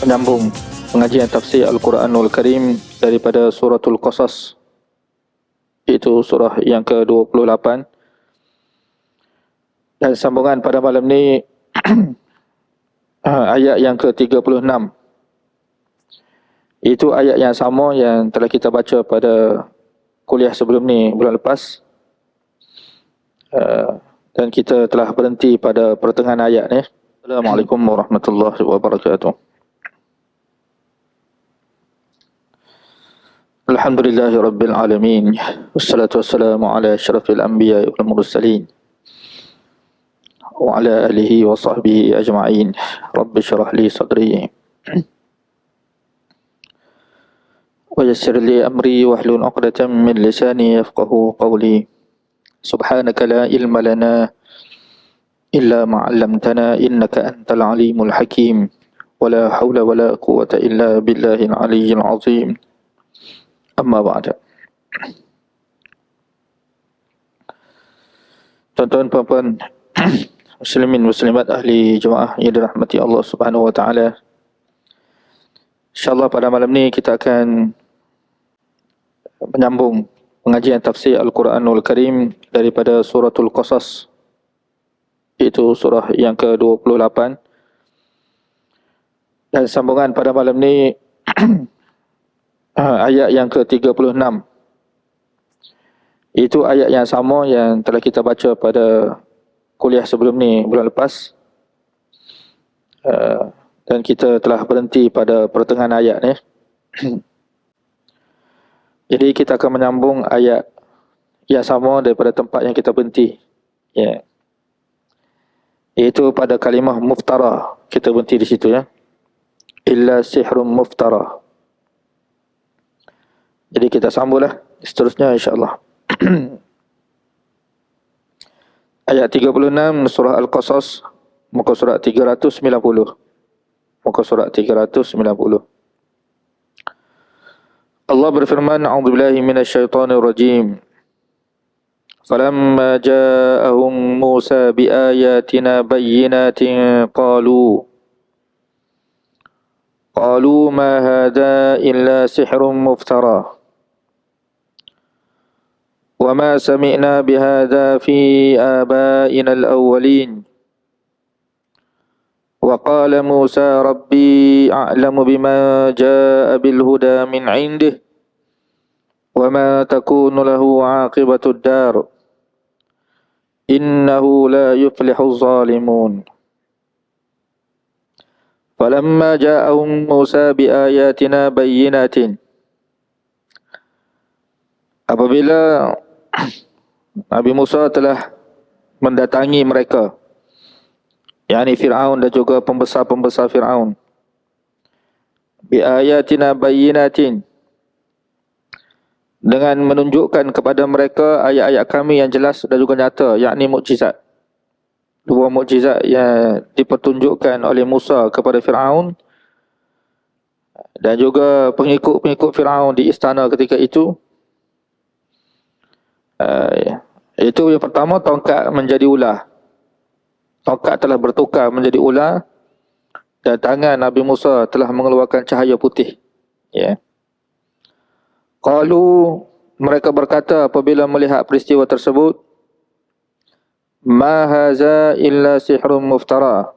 menyambung pengajian tafsir Al-Quranul Karim daripada Suratul Qasas, iaitu surah yang ke-28. Dan sambungan pada malam ni ayat yang ke-36. Itu ayat yang sama yang telah kita baca pada kuliah sebelum ni bulan lepas. Dan kita telah berhenti pada pertengahan ayat ni. Assalamualaikum warahmatullahi wabarakatuh. Alhamdulillahi rabbil alamin. Wassalatu wassalamu ala asyrafil anbiya wal mursalin wa ala alihi wa sahbihi ajma'in. Rabbi syrah li sadri wa yassir li amri wahlul 'uqdatam min lisani yafqahu qawli. Subhanaka la ilma lana illa ma 'allamtana innaka antal alimul hakim. Wala haula wala quwwata illa billahil aliyyil azim. Amma ba'da. Tuan-tuan puan-puan muslimin muslimat ahli jemaah yang dirahmati Allah Subhanahu wa taala. InsyaAllah pada malam ni kita akan menyambung pengajian tafsir Al-Quranul Karim daripada Suratul Qasas, iaitu surah yang ke-28. Dan sambungan pada malam ni ayat yang ke-36. Itu ayat yang sama yang telah kita baca pada kuliah sebelum ni bulan lepas. Dan kita telah berhenti pada pertengahan ayat ni. Jadi kita akan menyambung ayat yang sama daripada tempat yang kita berhenti. Ya. Iaitu pada kalimah muftara. Kita berhenti di situ ya. Illa sihrum muftara. Jadi kita sambunglah seterusnya insya-Allah. Ayat 36 surah Al-Qasas, muka surat 390. Muka surat 390. Allah berfirman, A'udzubillahi minasyaitonir rajim. Falamma ja'ahum Musa biayatina bayyinatin qalu ma hadha illa sihrun muftara. وما سمعنا بهذا في آبائنا الأولين وقال موسى ربي أعلم بما جاء بالهدى من عنده وما تكون له عاقبة الدار إنه لا يفلح الظالمون فلما جاءهم موسى بآياتنا بينات. Apabila Nabi Musa telah mendatangi mereka, yakni Fir'aun dan juga pembesar-pembesar Fir'aun, bi ayatina bayyinatin, dengan menunjukkan kepada mereka ayat-ayat kami yang jelas dan juga nyata, yakni mukjizat. Dua mukjizat yang dipertunjukkan oleh Musa kepada Fir'aun dan juga pengikut-pengikut Fir'aun di istana ketika itu. Itu yang pertama, tongkat menjadi ular. Tongkat telah bertukar menjadi ular dan tangan Nabi Musa telah mengeluarkan cahaya putih. Ya. Qalu, mereka berkata apabila melihat peristiwa tersebut, ma haza illa sihrun muftara.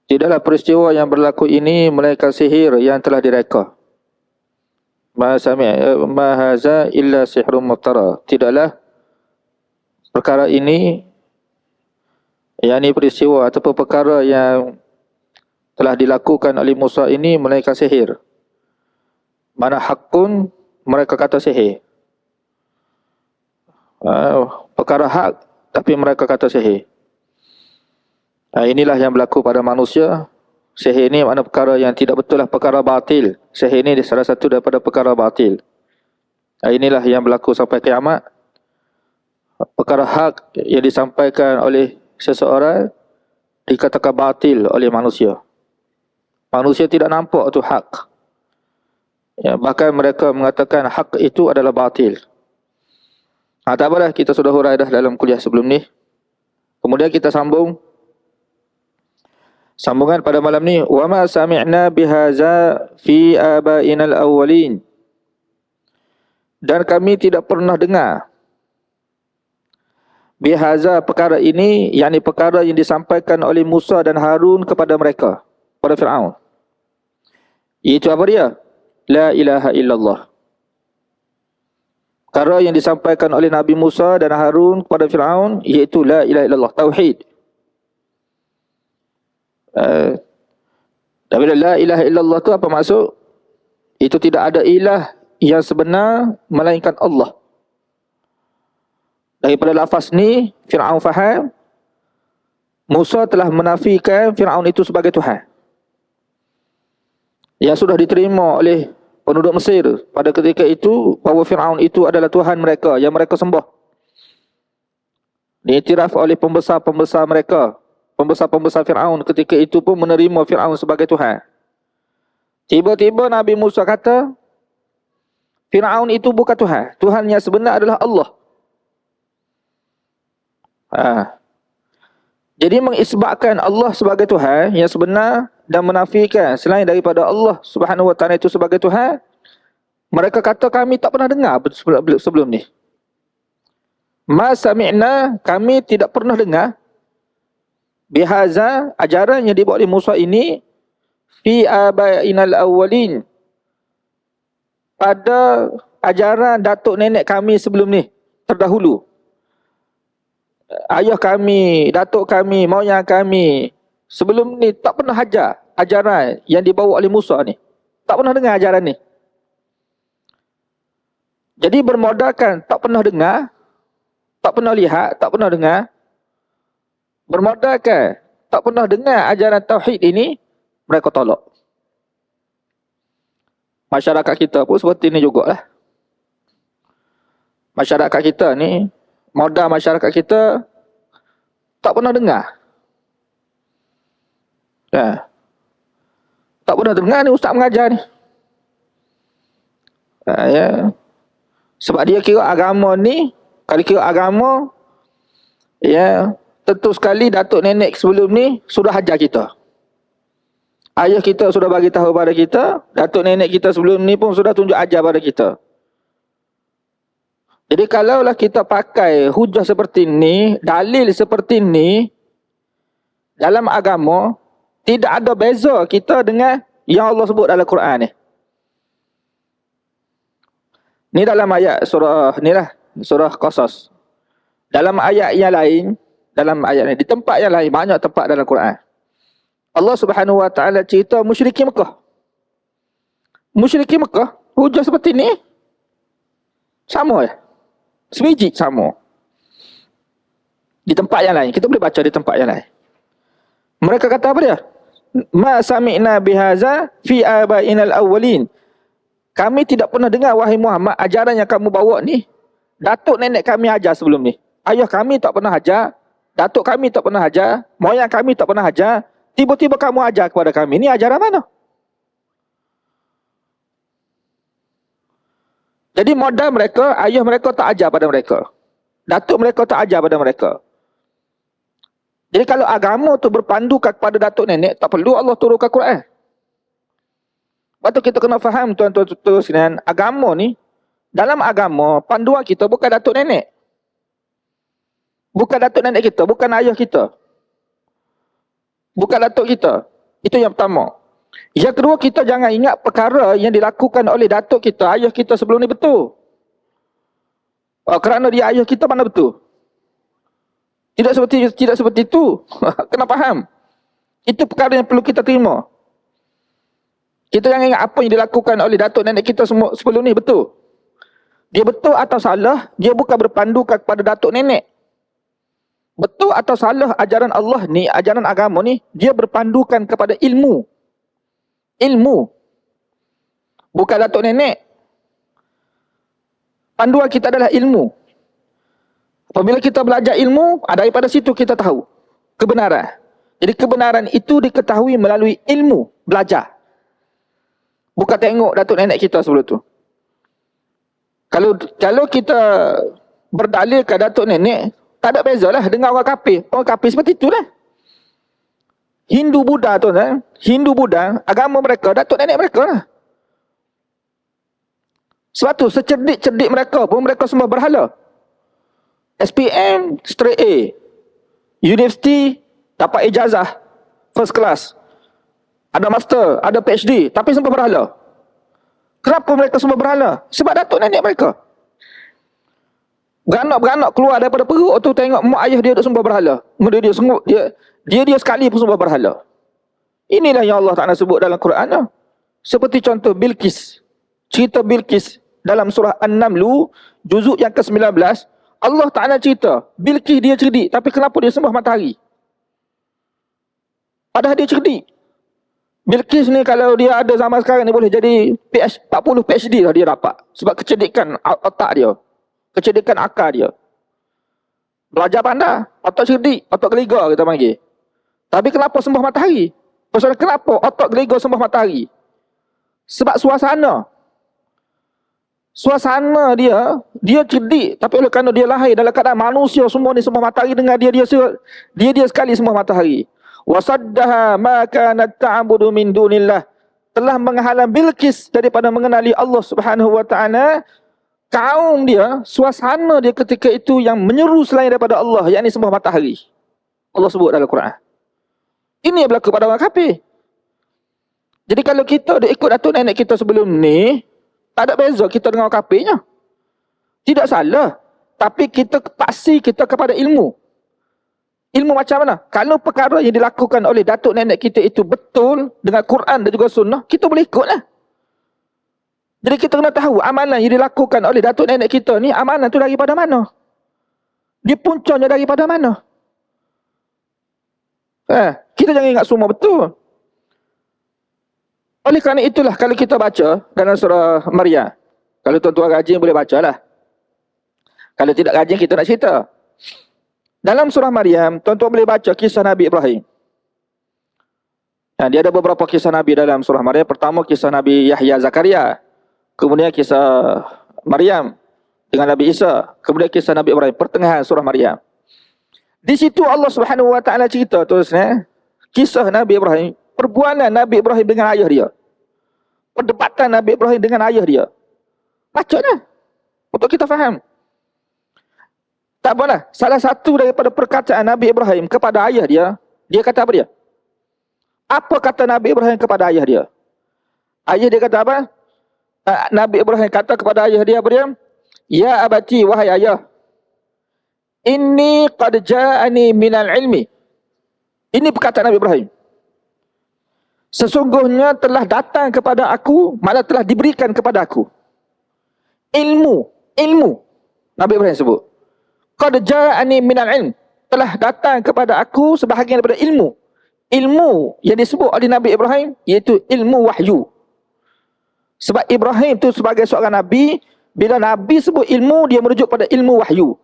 Tidaklah peristiwa yang berlaku ini melainkan sihir yang telah direka. Ma haza illa sihrun muftara. Tidaklah perkara ini, yakni peristiwa ataupun perkara yang telah dilakukan oleh Musa ini melainkan sihir. Mana hakun, mereka kata sihir. Perkara hak tapi mereka kata sihir. Inilah yang berlaku pada manusia. Sihir ini makna perkara yang tidak betul lah, perkara batil. Sihir ini salah satu daripada perkara batil. Inilah yang berlaku sampai kiamat. Perkara hak yang disampaikan oleh seseorang dikatakan batil oleh manusia. Manusia tidak nampak itu hak. Ya, bahkan mereka mengatakan hak itu adalah batil. Tak apalah, kita sudah hurai dah dalam kuliah sebelum ni. Kemudian kita sambung Sambungan pada malam ni, wa ma sami'na bihaza fi abainal awwalin. Dan kami tidak pernah dengar bihaza, perkara ini, yakni perkara yang disampaikan oleh Musa dan Harun kepada mereka, pada Fir'aun. Itu apa dia? La ilaha illallah. Perkara yang disampaikan oleh Nabi Musa dan Harun kepada Fir'aun, iaitu la ilaha illallah, tauhid. Tapi la ilaha illallah tu apa maksud? Itu tidak ada ilah yang sebenar melainkan Allah. Daripada lafaz ni, Fir'aun faham Musa telah menafikan Fir'aun itu sebagai Tuhan, yang sudah diterima oleh penduduk Mesir pada ketika itu, bahawa Fir'aun itu adalah Tuhan mereka yang mereka sembah. Diiktiraf oleh pembesar-pembesar mereka. Pembesar-pembesar Fir'aun ketika itu pun menerima Fir'aun sebagai Tuhan. Tiba-tiba Nabi Musa kata, Fir'aun itu bukan Tuhan. Tuhan yang sebenar adalah Allah. Jadi mengisbatkan Allah sebagai Tuhan yang sebenar dan menafikan selain daripada Allah Subhanahu Wa Taala itu sebagai Tuhan, mereka kata kami tak pernah dengar sebelum ni. Ma sami'na, kami tidak pernah dengar bihaza, ajaran yang dibawa oleh Musa ini, fi abainal awwalin, pada ajaran datuk nenek kami sebelum ni, terdahulu. Ayah kami, datuk kami, moyang kami sebelum ni tak pernah ajar ajaran yang dibawa oleh Musa ni. Tak pernah dengar ajaran ni. Jadi bermodalkan tak pernah dengar, tak pernah lihat, tak pernah dengar, bermodalkan tak pernah dengar ajaran tauhid ini, mereka tolak. Masyarakat kita pun seperti ini jugalah. Masyarakat kita ni, modal masyarakat kita tak pernah dengar. Tak pernah dengar ni ustaz mengajar ni. Ya. Sebab dia kira agama ni, kalau kira agama, ya, tentu sekali datuk nenek sebelum ni sudah ajar kita. Ayah kita sudah bagi tahu pada kita, datuk nenek kita sebelum ni pun sudah tunjuk ajar pada kita. Jadi kalaulah kita pakai hujah seperti ni, dalil seperti ni dalam agama, tidak ada beza kita dengan yang Allah sebut dalam Quran ni. Ni dalam ayat surah ni lah, surah Qasas. Dalam ayat yang lain, dalam ayat ni, di tempat yang lain, banyak tempat dalam Quran, Allah Subhanahu Wa Taala cerita musyrikin Mekah. Musyrikin Mekah, hujah seperti ni, sama ya. Sebiji sama. Di tempat yang lain, kita boleh baca di tempat yang lain. Mereka kata apa dia? Ma sami'na bihaza fi abainal awwalin. Kami tidak pernah dengar, wahai Muhammad, ajaran yang kamu bawa ni, datuk nenek kami ajar sebelum ni. Ayah kami tak pernah ajar, datuk kami tak pernah ajar, moyang kami tak pernah ajar, tiba-tiba kamu ajar kepada kami. Ni ajaran mana? Jadi modal mereka, ayah mereka tak ajar pada mereka, datuk mereka tak ajar pada mereka. Jadi kalau agama tu berpandu kepada datuk nenek, tak perlu Allah turunkan Quran. Lepas tu kita kena faham, tuan-tuan sekalian, agama ni, dalam agama, panduan kita bukan datuk nenek. Bukan datuk nenek kita, bukan ayah kita. Bukan datuk kita. Itu yang pertama. Yang kedua, kita jangan ingat perkara yang dilakukan oleh datuk kita, ayah kita sebelum ni betul. Kerana dia ayah kita, mana betul? Tidak seperti itu. Kena faham. Itu perkara yang perlu kita terima. Kita jangan ingat apa yang dilakukan oleh datuk nenek kita semua sebelum ni betul. Dia betul atau salah, dia bukan berpandukan kepada datuk nenek. Betul atau salah ajaran Allah ni, ajaran agama ni, dia berpandukan kepada ilmu. Ilmu. Bukan datuk nenek. Panduan kita adalah ilmu. Apabila kita belajar ilmu, daripada situ kita tahu kebenaran. Jadi kebenaran itu diketahui melalui ilmu, belajar. Bukan tengok datuk nenek kita sebelum tu. Kalau kita berdalilkan datuk nenek, tak ada bezalah dengan orang kafir. Orang kafir seperti itulah. Hindu Buddha tu, Hindu Buddha, agama mereka, datuk nenek mereka lah. Sebab tu, secerdik-cerdik mereka pun, mereka semua berhala. SPM, straight A. Universiti, dapat ijazah, first class. Ada master, ada PhD, tapi semua berhala. Kenapa mereka semua berhala? Sebab datuk nenek mereka. Beranak-beranak keluar daripada perut tu, tengok mak ayah dia duk sembah berhala. Kemudian dia senguk, dia sekali pun sembah berhala. Inilah yang Allah Ta'ala sebut dalam Quran. Seperti contoh Bilqis. Cerita Bilqis dalam surah An-Naml, juzuk yang ke-19, Allah Ta'ala cerita, Bilqis dia cerdik, tapi kenapa dia sembah matahari? Padahal dia cerdik. Bilqis ni kalau dia ada zaman sekarang ni boleh jadi 40 PhD lah dia dapat. Sebab kecerdikan otak dia. Kecerdikan akal dia. Belajar pandai. Otak cerdik. Otak geliga kita panggil. Tapi kenapa sembah matahari? Pasal kenapa otak geliga sembah matahari? Sebab suasana. Suasana dia cerdik. Tapi oleh kerana dia lahir dalam keadaan manusia semua ni sembah matahari dengan dia sekali sembah matahari. Wasaddaha ma kanat ta'budu min dunillah, telah menghalang Bilqis daripada mengenali Allah Subhanahu wa taala. Kaum dia, suasana dia ketika itu yang menyeru selain daripada Allah, yakni sembah matahari. Allah sebut dalam Quran. Ini yang berlaku pada orang kafir. Jadi kalau kita dah ikut datuk nenek kita sebelum ni, tak ada beza kita dengan orang kafirnya. Tidak salah, tapi kita paksi kita kepada ilmu. Ilmu macam mana? Kalau perkara yang dilakukan oleh datuk nenek kita itu betul dengan Quran dan juga sunnah, kita boleh ikutlah. Jadi kita kena tahu amalan yang dilakukan oleh datuk nenek kita ni, amalan tu daripada mana? Dia puncanya daripada mana? Kita jangan ingat semua betul. Oleh kerana itulah kalau kita baca dalam surah Maryam, kalau tuan-tuan rajin boleh bacalah. Kalau tidak rajin kita nak cerita. Dalam surah Maryam, tuan-tuan boleh baca kisah Nabi Ibrahim. Dia ada beberapa kisah Nabi dalam surah Maryam. Pertama kisah Nabi Yahya Zakaria. Kemudian kisah Maryam dengan Nabi Isa. Kemudian kisah Nabi Ibrahim. Pertengahan surah Maryam. Di situ Allah Subhanahu wa taala cerita terusnya kisah Nabi Ibrahim, perbualan Nabi Ibrahim dengan ayah dia. Perdebatan Nabi Ibrahim dengan ayah dia. Bacanya untuk kita faham. Tak apalah. Salah satu daripada perkataan Nabi Ibrahim kepada ayah dia, dia kata apa dia? Apa kata Nabi Ibrahim kepada ayah dia? Ayah dia kata apa? Nabi Ibrahim kata kepada ayah dia apa dia? Ya abati, wahai ayah. Inni qad ja'ani minal ilmi. Ini perkataan Nabi Ibrahim. Sesungguhnya telah datang kepada aku, malah telah diberikan kepada aku. Ilmu. Nabi Ibrahim sebut. Qad ja'ani minal ilm, telah datang kepada aku sebahagian daripada ilmu. Ilmu yang disebut oleh Nabi Ibrahim iaitu ilmu wahyu. Sebab Ibrahim tu sebagai seorang Nabi, bila Nabi sebut ilmu, dia merujuk pada ilmu wahyu.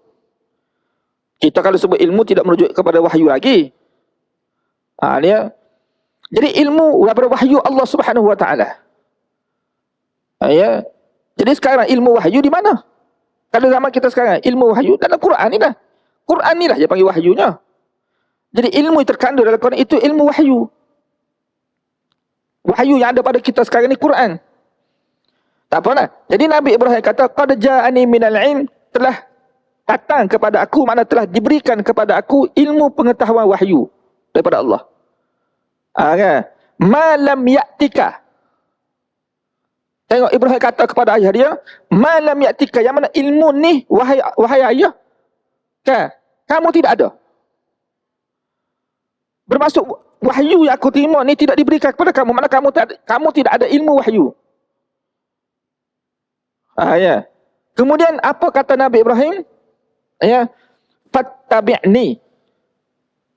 Kita kalau sebut ilmu tidak merujuk kepada wahyu lagi. Dia. Jadi ilmu daripada wahyu Allah Subhanahu wa taala. Jadi sekarang ilmu wahyu di mana? Kalau zaman kita sekarang, ilmu wahyu dalam Quran ni dah. Quran ni lah dia panggil wahyunya. Jadi ilmu yang terkandung dalam Quran itu ilmu wahyu. Wahyu yang ada pada kita sekarang ni Quran. Tak apa lah. Jadi Nabi Ibrahim kata, qad ja'ani minal ilm, telah datang kepada aku, makna telah diberikan kepada aku ilmu pengetahuan wahyu daripada Allah. Kan? Ma lam ya'tika. Tengok Ibrahim kata kepada ayah dia, malam ya'tika, yang mana ilmu ni wahai ayah, kan, kamu tidak ada. Bermaksud wahyu yang aku terima ni tidak diberikan kepada kamu, mana kamu tidak ada ilmu wahyu. Kemudian apa kata Nabi Ibrahim? Fattabi'ni.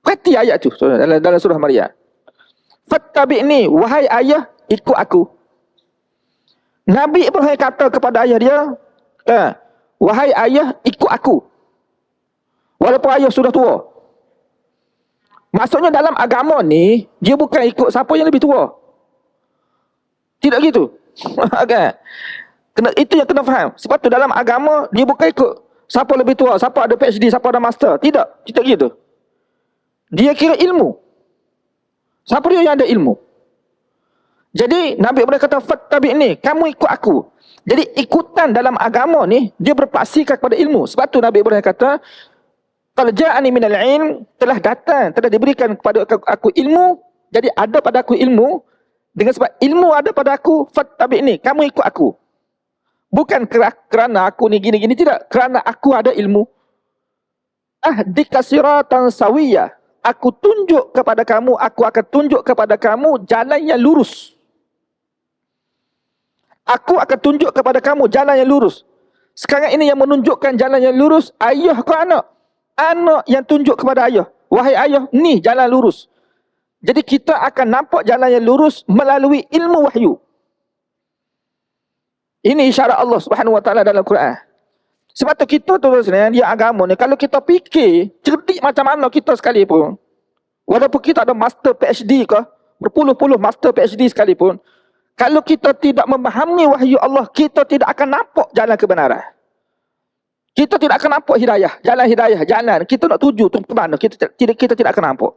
Perhati ayat tu dalam surah Maryam. Fattabi'ni, wahai ayah, ikut aku. Nabi Ibrahim kata kepada ayah dia, wahai ayah, ikut aku. Walaupun ayah sudah tua. Maksudnya dalam agama ni, dia bukan ikut siapa yang lebih tua. Tidak gitu. Itu yang kena faham. Sebab tu dalam agama, dia bukan ikut siapa lebih tua, siapa ada PhD, siapa ada master. Tidak gitu. Dia kira ilmu. Siapa dia yang ada ilmu? Jadi Nabi Ibrahim kata fattabi'ni, kamu ikut aku. Jadi ikutan dalam agama ni dia berpaksikan kepada ilmu. Sebab tu Nabi Ibrahim kata qad ja'ani minal ilm, telah datang, telah diberikan kepada aku ilmu. Jadi ada pada aku ilmu. Dengan sebab ilmu ada pada aku, fattabi'ni, kamu ikut aku. Bukan kerana aku ni gini-gini, tidak. Kerana aku ada ilmu. Ahdika siratan sawiyah. Aku tunjuk kepada kamu, aku akan tunjuk kepada kamu jalan yang lurus. Aku akan tunjuk kepada kamu jalan yang lurus. Sekarang ini yang menunjukkan jalan yang lurus, ayah ke anak? Anak yang tunjuk kepada ayah. Wahai ayah, ni jalan lurus. Jadi kita akan nampak jalan yang lurus melalui ilmu wahyu. Ini isyarat Allah Subhanahu Wa Taala dalam Quran. Sebab tu kita terus ni, dia agama ni, kalau kita fikir, cerdik macam mana kita sekalipun, walaupun kita ada master PhD ke, berpuluh-puluh master PhD sekalipun, kalau kita tidak memahami wahyu Allah, kita tidak akan nampak jalan kebenaran. Kita tidak akan nampak hidayah, jalan. Kita nak tuju ke mana, kita tidak akan nampak.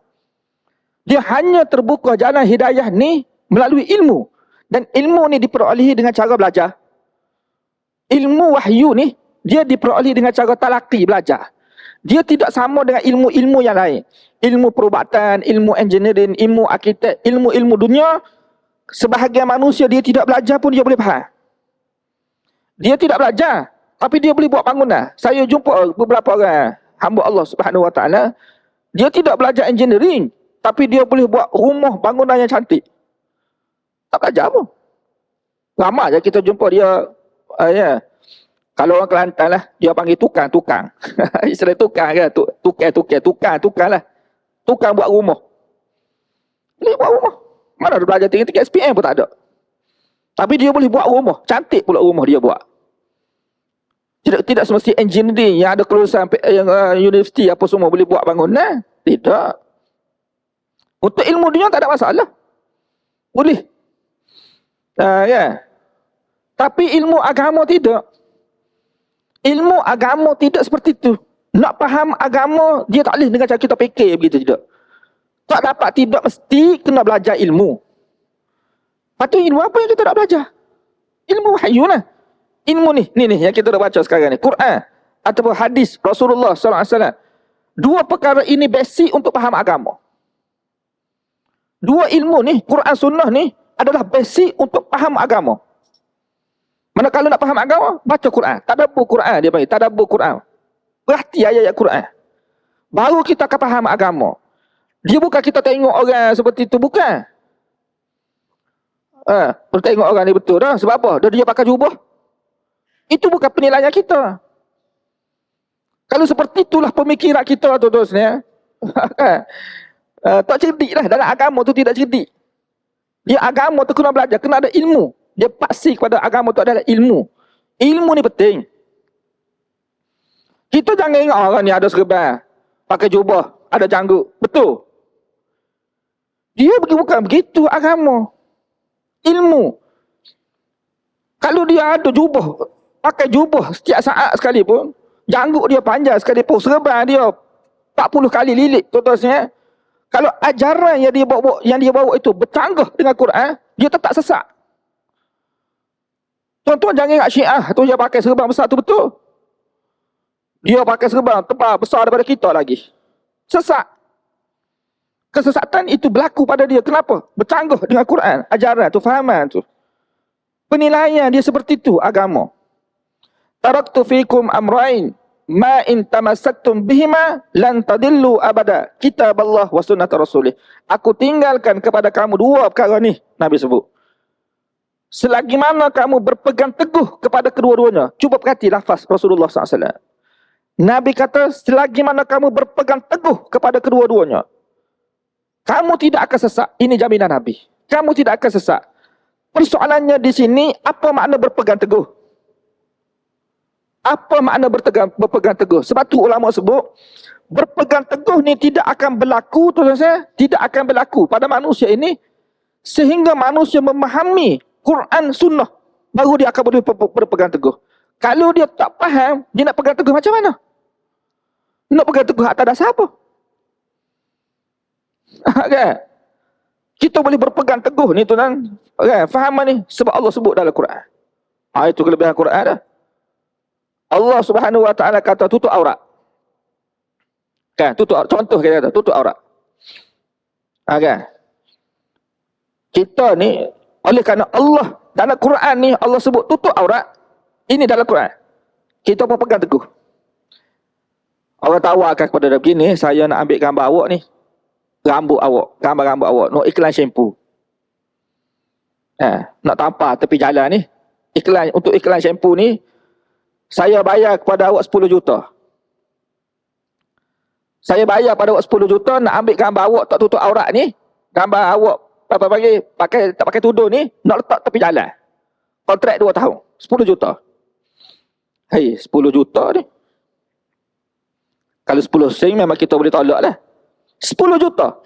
Dia hanya terbuka jalan hidayah ni melalui ilmu. Dan ilmu ni diperolehi dengan cara belajar. Ilmu wahyu ni, dia diperolehi dengan cara talaqi, belajar. Dia tidak sama dengan ilmu-ilmu yang lain. Ilmu perubatan, ilmu engineering, ilmu arkitek, ilmu-ilmu dunia, sebahagian manusia dia tidak belajar pun dia boleh faham. Dia tidak belajar, tapi dia boleh buat bangunan. Saya jumpa beberapa orang hamba Allah Subhanahu Wa Taala, dia tidak belajar engineering, tapi dia boleh buat rumah bangunan yang cantik. Tak belajar pun. Ramai je kita jumpa dia. Ya. Kalau orang Kelantan lah, dia panggil tukang. Istilah tukang kan. Tukang lah. Tukang buat rumah. Boleh buat rumah. Mana ada belajar tinggi-tinggi SPM pun tak ada. Tapi dia boleh buat rumah. Cantik pula rumah dia buat. Tidak semesti engineering yang ada kelulusan universiti apa semua boleh buat bangunan. Tidak. Untuk ilmu dunia tak ada masalah. Boleh. Ya. Tapi ilmu agama tidak. Ilmu agama tidak seperti itu. Nak faham agama, dia tak boleh dengan cara kita fikir begitu, tidak. Tak dapat, tidak mesti kena belajar ilmu. Lepas tu ilmu apa yang kita nak belajar? Ilmu wahyu lah. Ilmu ni yang kita dah baca sekarang ni. Quran ataupun hadis Rasulullah SAW. Dua perkara ini basic untuk faham agama. Dua ilmu ni, Quran Sunnah ni adalah basic untuk faham agama. Mana kalau nak faham agama, baca Quran. Tadabbur Quran dia panggil, tadabbur Quran. Perhati ayat-ayat Quran. Baru kita akan faham agama. Dia bukan kita tengok orang seperti itu, bukan. Tengok orang ni betul dah. Sebab apa? Dia pakai jubah. Itu bukan penilaian kita. Kalau seperti itulah pemikiran kita tu terus ni. Tak cerdik lah. Dalam agama tu tidak cerdik. Dia agama tu kena belajar, kena ada ilmu. Dia paksi kepada agama tu adalah ilmu. Ilmu ni penting. Kita jangan ingat orang ni ada serban, pakai jubah, ada janggut. Betul. Dia bukan begitu agama. Ilmu. Kalau dia ada jubah, pakai jubah setiap saat sekalipun, janggut dia panjang sekalipun, serban dia 40 kali lilit terusnya. Kalau ajaran yang dia bawa itu bercanggah dengan Quran, dia tetap sesat. Tuan-tuan jangan ingat Syiah tu yang pakai serban besar tu betul. Dia pakai serban tebal besar daripada kita lagi. Sesat. Kesesatan itu berlaku pada dia. Kenapa? Bercanggah dengan Quran, ajaran tu, fahaman tu. Penilaian dia seperti itu agama. Taraktu fikum amrain ma in tamassaktum bihima lan tadillu abada. Kitab Allah wa sunnat Rasulih. Aku tinggalkan kepada kamu dua perkara ni, Nabi sebut. Selagi mana kamu berpegang teguh kepada kedua-duanya. Cuba perhati lafaz Rasulullah SAW. Nabi kata, selagi mana kamu berpegang teguh kepada kedua-duanya, kamu tidak akan sesat. Ini jaminan Nabi. Kamu tidak akan sesat. Persoalannya di sini, apa makna berpegang teguh? Apa makna berpegang teguh? Sebab tu ulama sebut, berpegang teguh ni tidak akan berlaku, tidak akan berlaku pada manusia ini, sehingga manusia memahami Quran Sunnah, baru dia akan boleh berpegang teguh. Kalau dia tak faham, dia nak pegang teguh macam mana? Nak pegang teguh atas dasar apa? Kan? Kita boleh berpegang teguh ni tuan. Kan? Fahaman ni sebab Allah sebut dalam Quran. Itu kelebihan Quran dah. Allah Subhanahu Wa Taala kata tutup aurat. Kan? Tutup contoh kita kata tutup aurat. Kan? Kita ni oleh kerana Allah dalam Quran ni Allah sebut tutup aurat. Ini dalam Quran. Kita pun pegang teguh. Orang tawarkan kepada dia begini, saya nak ambil gambar awak ni. Rambut awak, gambar rambut awak, nak iklan shampoo. Nak tampar tepi jalan ni. Untuk iklan shampoo ni, saya bayar kepada awak 10 juta. Saya bayar pada awak 10 juta nak ambil gambar awak tak tutup aurat ni. Gambar awak tak pakai tudung ni, nak letak tepi jalan. Kontrak 2 tahun, 10 juta. Hei, 10 juta ni. Kalau 10 sen memang kita boleh tolak lah. 10 juta.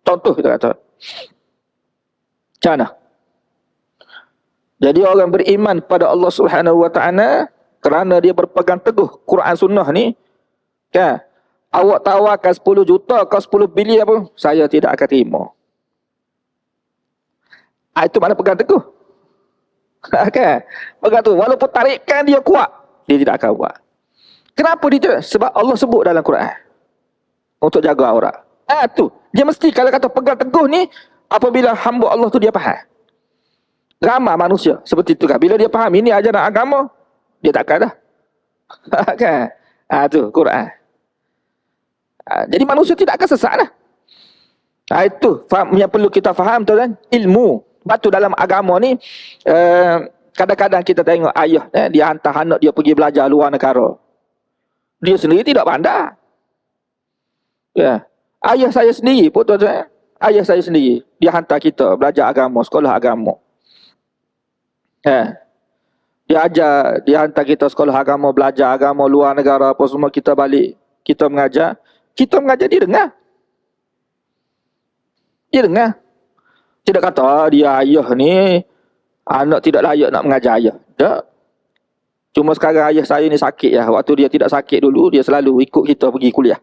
Contoh kita kata. Macam mana? Jadi orang beriman pada Allah Subhanahu Wa Taala kerana dia berpegang teguh Quran Sunnah ni, kan? Awak tawarkan 10 juta kau 10 bilion pun saya tidak akan terima. Itu mana pegang teguh. Kan? Pegang teguh. Walaupun tarikan dia kuat, dia tidak akan buat. Kenapa dia tidak? Sebab Allah sebut dalam Quran. Untuk jaga aurat. Tu. Dia mesti kalau kata pegang teguh ni, apabila hamba Allah tu dia faham. Ramai manusia seperti itu kan. Bila dia faham ini ajaran agama, dia takkan dah. Kan? Tu Quran. Jadi manusia tidak akan sesat lah. Itu yang perlu kita faham tu kan. Ilmu. Sebab tu dalam agama ni, kadang-kadang kita tengok ayah, dia hantar anak dia pergi belajar luar negara. Dia sendiri tidak pandai. Ya. Ayah saya sendiri pun tuan-tuan. Ayah saya sendiri. Dia hantar kita belajar agama, sekolah agama. Dia hantar kita sekolah agama, belajar agama luar negara apa semua, kita balik. Kita mengajar. Kita mengajar, dia dengar. Dia dengar. Tidak kata, dia ayah ni, anak tidak layak nak mengajar ayah. Tak. Cuma sekarang ayah saya ni sakit ya. Waktu dia tidak sakit dulu, dia selalu ikut kita pergi kuliah.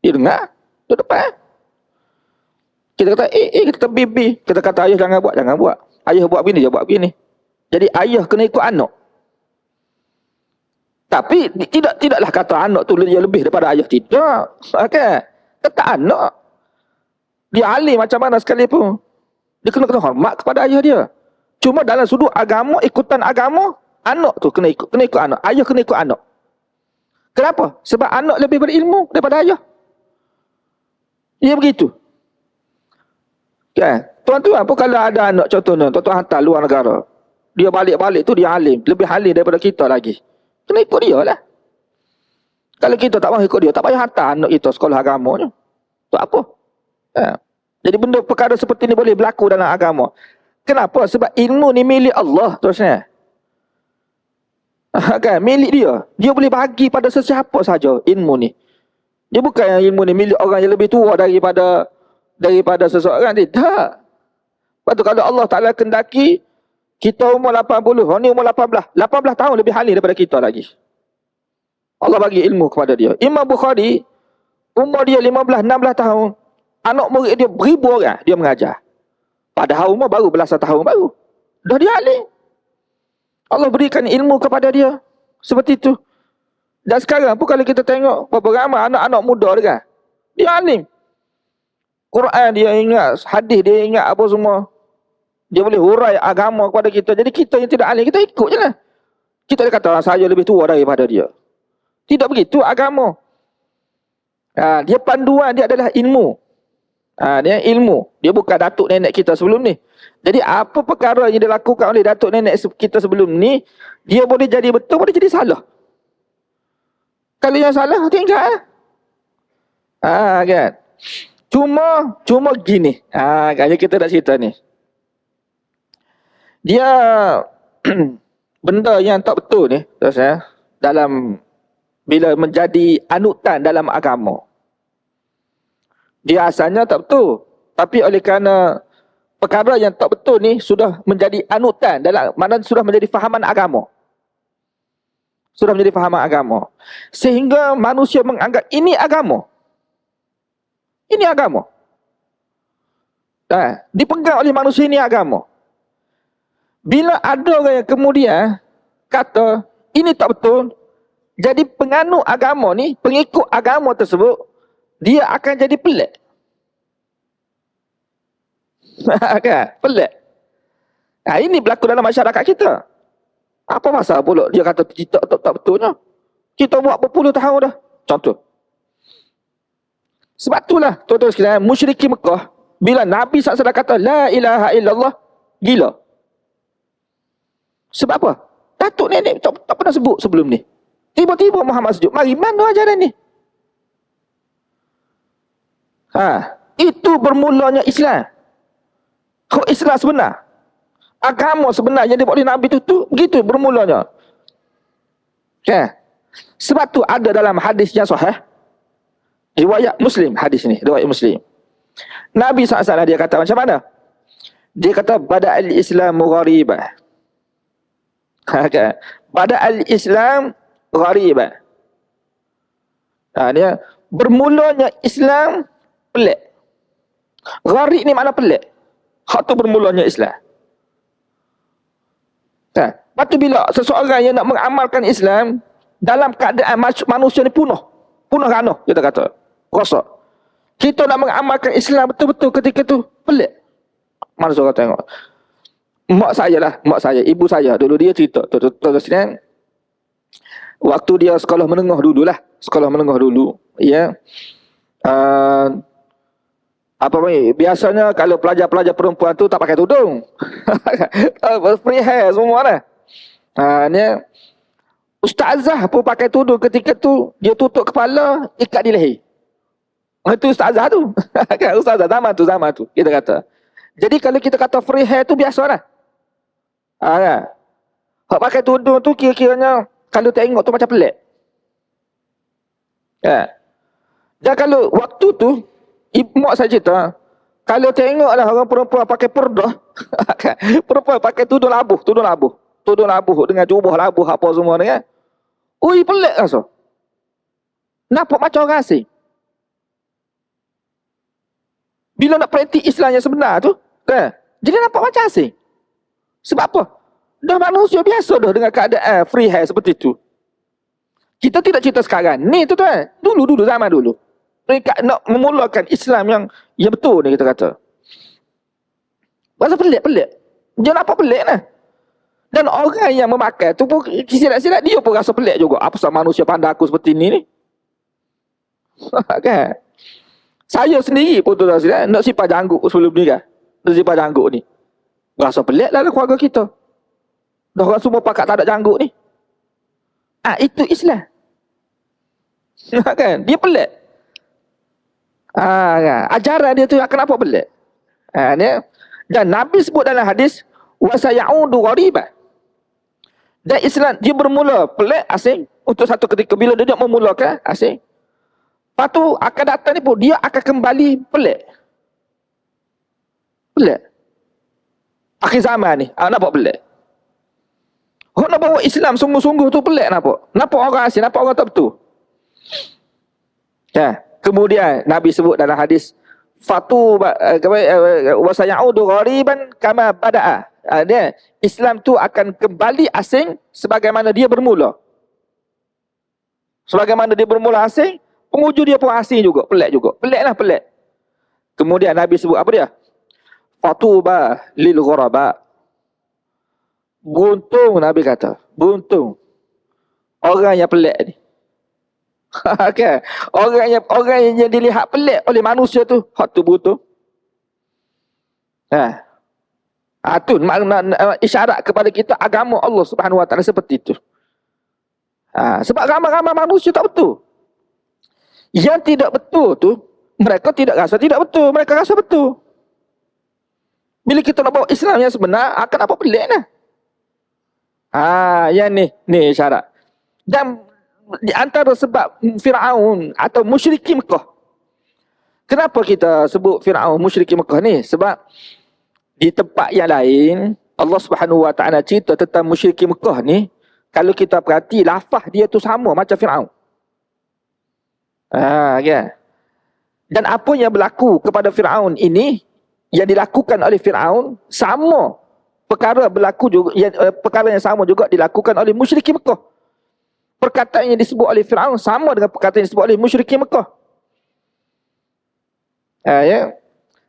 Dia dengar. Dia depan. Kita kata, kita bibi. Kita kata ayah jangan buat. Ayah buat begini, dia buat begini. Jadi ayah kena ikut anak. Tapi tidaklah kata anak tu dia lebih daripada ayah. Tidak. Okay. Tetap anak. Dia alim macam mana sekalipun. Dia kena hormat kepada ayah dia. Cuma dalam sudut agama, ikutan agama, anak tu kena ikut anak. Ayah kena ikut anak. Kenapa? Sebab anak lebih berilmu daripada ayah. Ia begitu. Kan? Tuan-tuan pun kalau ada anak contohnya, tuan-tuan hantar luar negara. Dia balik-balik tu dia alim. Lebih alim daripada kita lagi. Kena ikut dia lah. Kalau kita tak mahu ikut dia, tak payah hantar anak kita sekolah agama je. Tak apa. Jadi benda perkara seperti ni boleh berlaku dalam agama. Kenapa? Sebab ilmu ni milik Allah terusnya. Kan? Milik dia. Dia boleh bagi pada sesiapa saja ilmu ni. Dia bukan yang ilmu ni milik orang yang lebih tua daripada seseorang. Tidak. Lepas tu kalau Allah Ta'ala kendaki, kita umur 80, orang ni umur 18. 18 tahun lebih halis daripada kita lagi. Allah bagi ilmu kepada dia. Imam Bukhari, umur dia 15-16 tahun. Anak murid dia beribu orang dia mengajar. Padahal umur baru belasan tahun baru. Dah dia alim. Allah berikan ilmu kepada dia. Seperti itu. Dan sekarang pun kalau kita tengok berapa ramai anak-anak muda kan. Dia alim. Quran dia ingat, hadis dia ingat apa semua. Dia boleh hurai agama kepada kita. Jadi kita yang tidak alim, kita ikut je lah. Kita kata saya lebih tua daripada dia. Tidak begitu agama. Dia panduan dia adalah ilmu. Dia ilmu. Dia bukan datuk nenek kita sebelum ni. Jadi apa perkara yang dilakukan oleh datuk nenek kita sebelum ni, dia boleh jadi betul, boleh jadi salah. Kalau yang salah, tinggal. Kan? Cuma gini. Kan kita dah cerita ni. Dia benda yang tak betul ni, terus dalam bila menjadi anutan dalam agama. Dia asalnya tak betul. Tapi oleh kerana perkara yang tak betul ni sudah menjadi anutan dalam mana sudah menjadi fahaman agama. Sudah menjadi fahaman agama. Sehingga manusia menganggap ini agama. Ini agama. Dipegang oleh manusia ini agama. Bila ada orang yang kemudian kata ini tak betul, jadi penganut agama ni, pengikut agama tersebut, dia akan jadi pelik. Kan? Pelik. Ini berlaku dalam masyarakat kita. Apa pasal pula dia kata tak betulnya? Kita buat berpuluh tahun dah. Contoh. Sebab itulah tuan-tuan sekalian, musyrikin Mekah, bila Nabi SAW kata la ilaha illallah, gila. Sebab apa? Datuk nenek tak pernah sebut sebelum ni. Tiba-tiba Muhammad sujud. Mari, mana ajaran ni? Itu bermulanya Islam. Kalau Islam sebenar, agama sebenar yang dibuat oleh Nabi tu begitu bermulanya. Sebab tu ada dalam hadis yang sahih, riwayat Muslim, hadis ni riwayat Muslim. Nabi SAW dia kata macam mana? Dia kata bada al-Islam gharibah. Bada al-Islam gharibah. Dia bermulanya Islam pelik. Gharib ni makna pelik. Hak tu bermulanya Islam. Lepas tu bila seseorang yang nak mengamalkan Islam dalam keadaan manusia ni punah rana, kita kata rosak. Kita nak mengamalkan Islam betul-betul ketika tu pelik. Mana seorang tengok. Mak saya, ibu saya dulu dia cerita tuan-tuan, waktu dia sekolah menengah dulu, ya. Biasanya kalau pelajar-pelajar perempuan tu tak pakai tudung. Free hair semua dah. Ni ustazah pun pakai tudung ketika tu, dia tutup kepala, ikat di leher. Itu ustazah tu. Ustazah zaman tu kita kata. Jadi kalau kita kata free hair tu biasa dah. Hak pakai tudung tu kira-kiranya kalau tengok tu macam pelik. Dan kalau waktu tu mak saya cerita, kalau tengoklah orang perempuan pakai purdah, perempuan pakai tudung labuh dengan jubah labuh apa semua ni kan. Ui, pelik rasa. Nampak macam orang asing. Bila nak praktik Islam yang sebenar tu, jadi nampak macam asing. Sebab apa? Dah manusia biasa dah dengan keadaan free hair seperti tu. Kita tidak cerita sekarang. Ni tu tuan, dulu zaman dulu. Mereka nak memulakan Islam yang betul ni kita kata. Rasa pelik. Dia nampak pelik lah. Dan orang yang memakai tu pun silap-silap dia pun rasa pelik juga. Apa sebab manusia pandai aku seperti ni? Kan? Saya sendiri pun tu nak simpan janggut sebelum ni kan. Nak simpan janggut ni. Rasa pelik lah keluarga kita. Dah orang semua pakat tak ada janggut ni. Itu Islam. Kan? Dia pelik. Ajaran dia tu akan apa pelik. Dan Nabi sebut dalam hadis wa sayaudu ghariban. Dan Islam dia bermula pelik, asing, untuk satu ketika bila dia memulakan asing. Lepas tu akan datang ni pun dia akan kembali pelik. Akhir zaman ni nampak pelik. Orang nak bawa Islam sungguh-sungguh tu pelik nampak orang asing, nampak orang tak betul. Kemudian Nabi sebut dalam hadis fatu wa sayaudu ghariban kama bada'a. Islam tu akan kembali asing sebagaimana dia bermula. Sebagaimana dia bermula asing, penghujung dia pun asing juga, pelik juga. Pelik. Kemudian Nabi sebut apa dia? Fatuba lil ghuraba. Beruntung, Nabi kata, beruntung orang yang pelik ni. Okay. Orang yang dilihat pelik oleh manusia tu, hak tu beruntung. Tu isyarat kepada kita agama Allah Subhanahu Wa Taala seperti itu. Sebab ramai-ramai manusia tak betul. Yang tidak betul tu, mereka tidak rasa tidak betul, mereka rasa betul. Bila kita nak bawa Islam yang sebenar, akan apa pelik lah. Yang ni isyarat. Dan di antara sebab Fir'aun atau musyrikin Mekah. Kenapa kita sebut Fir'aun musyrikin Mekah ni? Sebab di tempat yang lain Allah Subhanahu Wa Taala cerita tentang musyrikin Mekah ni, kalau kita perhati lafaz dia tu sama macam Fir'aun. Kan? Dan apa yang berlaku kepada Fir'aun ini yang dilakukan oleh Firaun sama perkara berlaku juga, perkara yang sama juga dilakukan oleh musyrikin Mekah. Perkataan yang disebut oleh Firaun sama dengan perkataan yang disebut oleh musyrikin Mekah. Ya.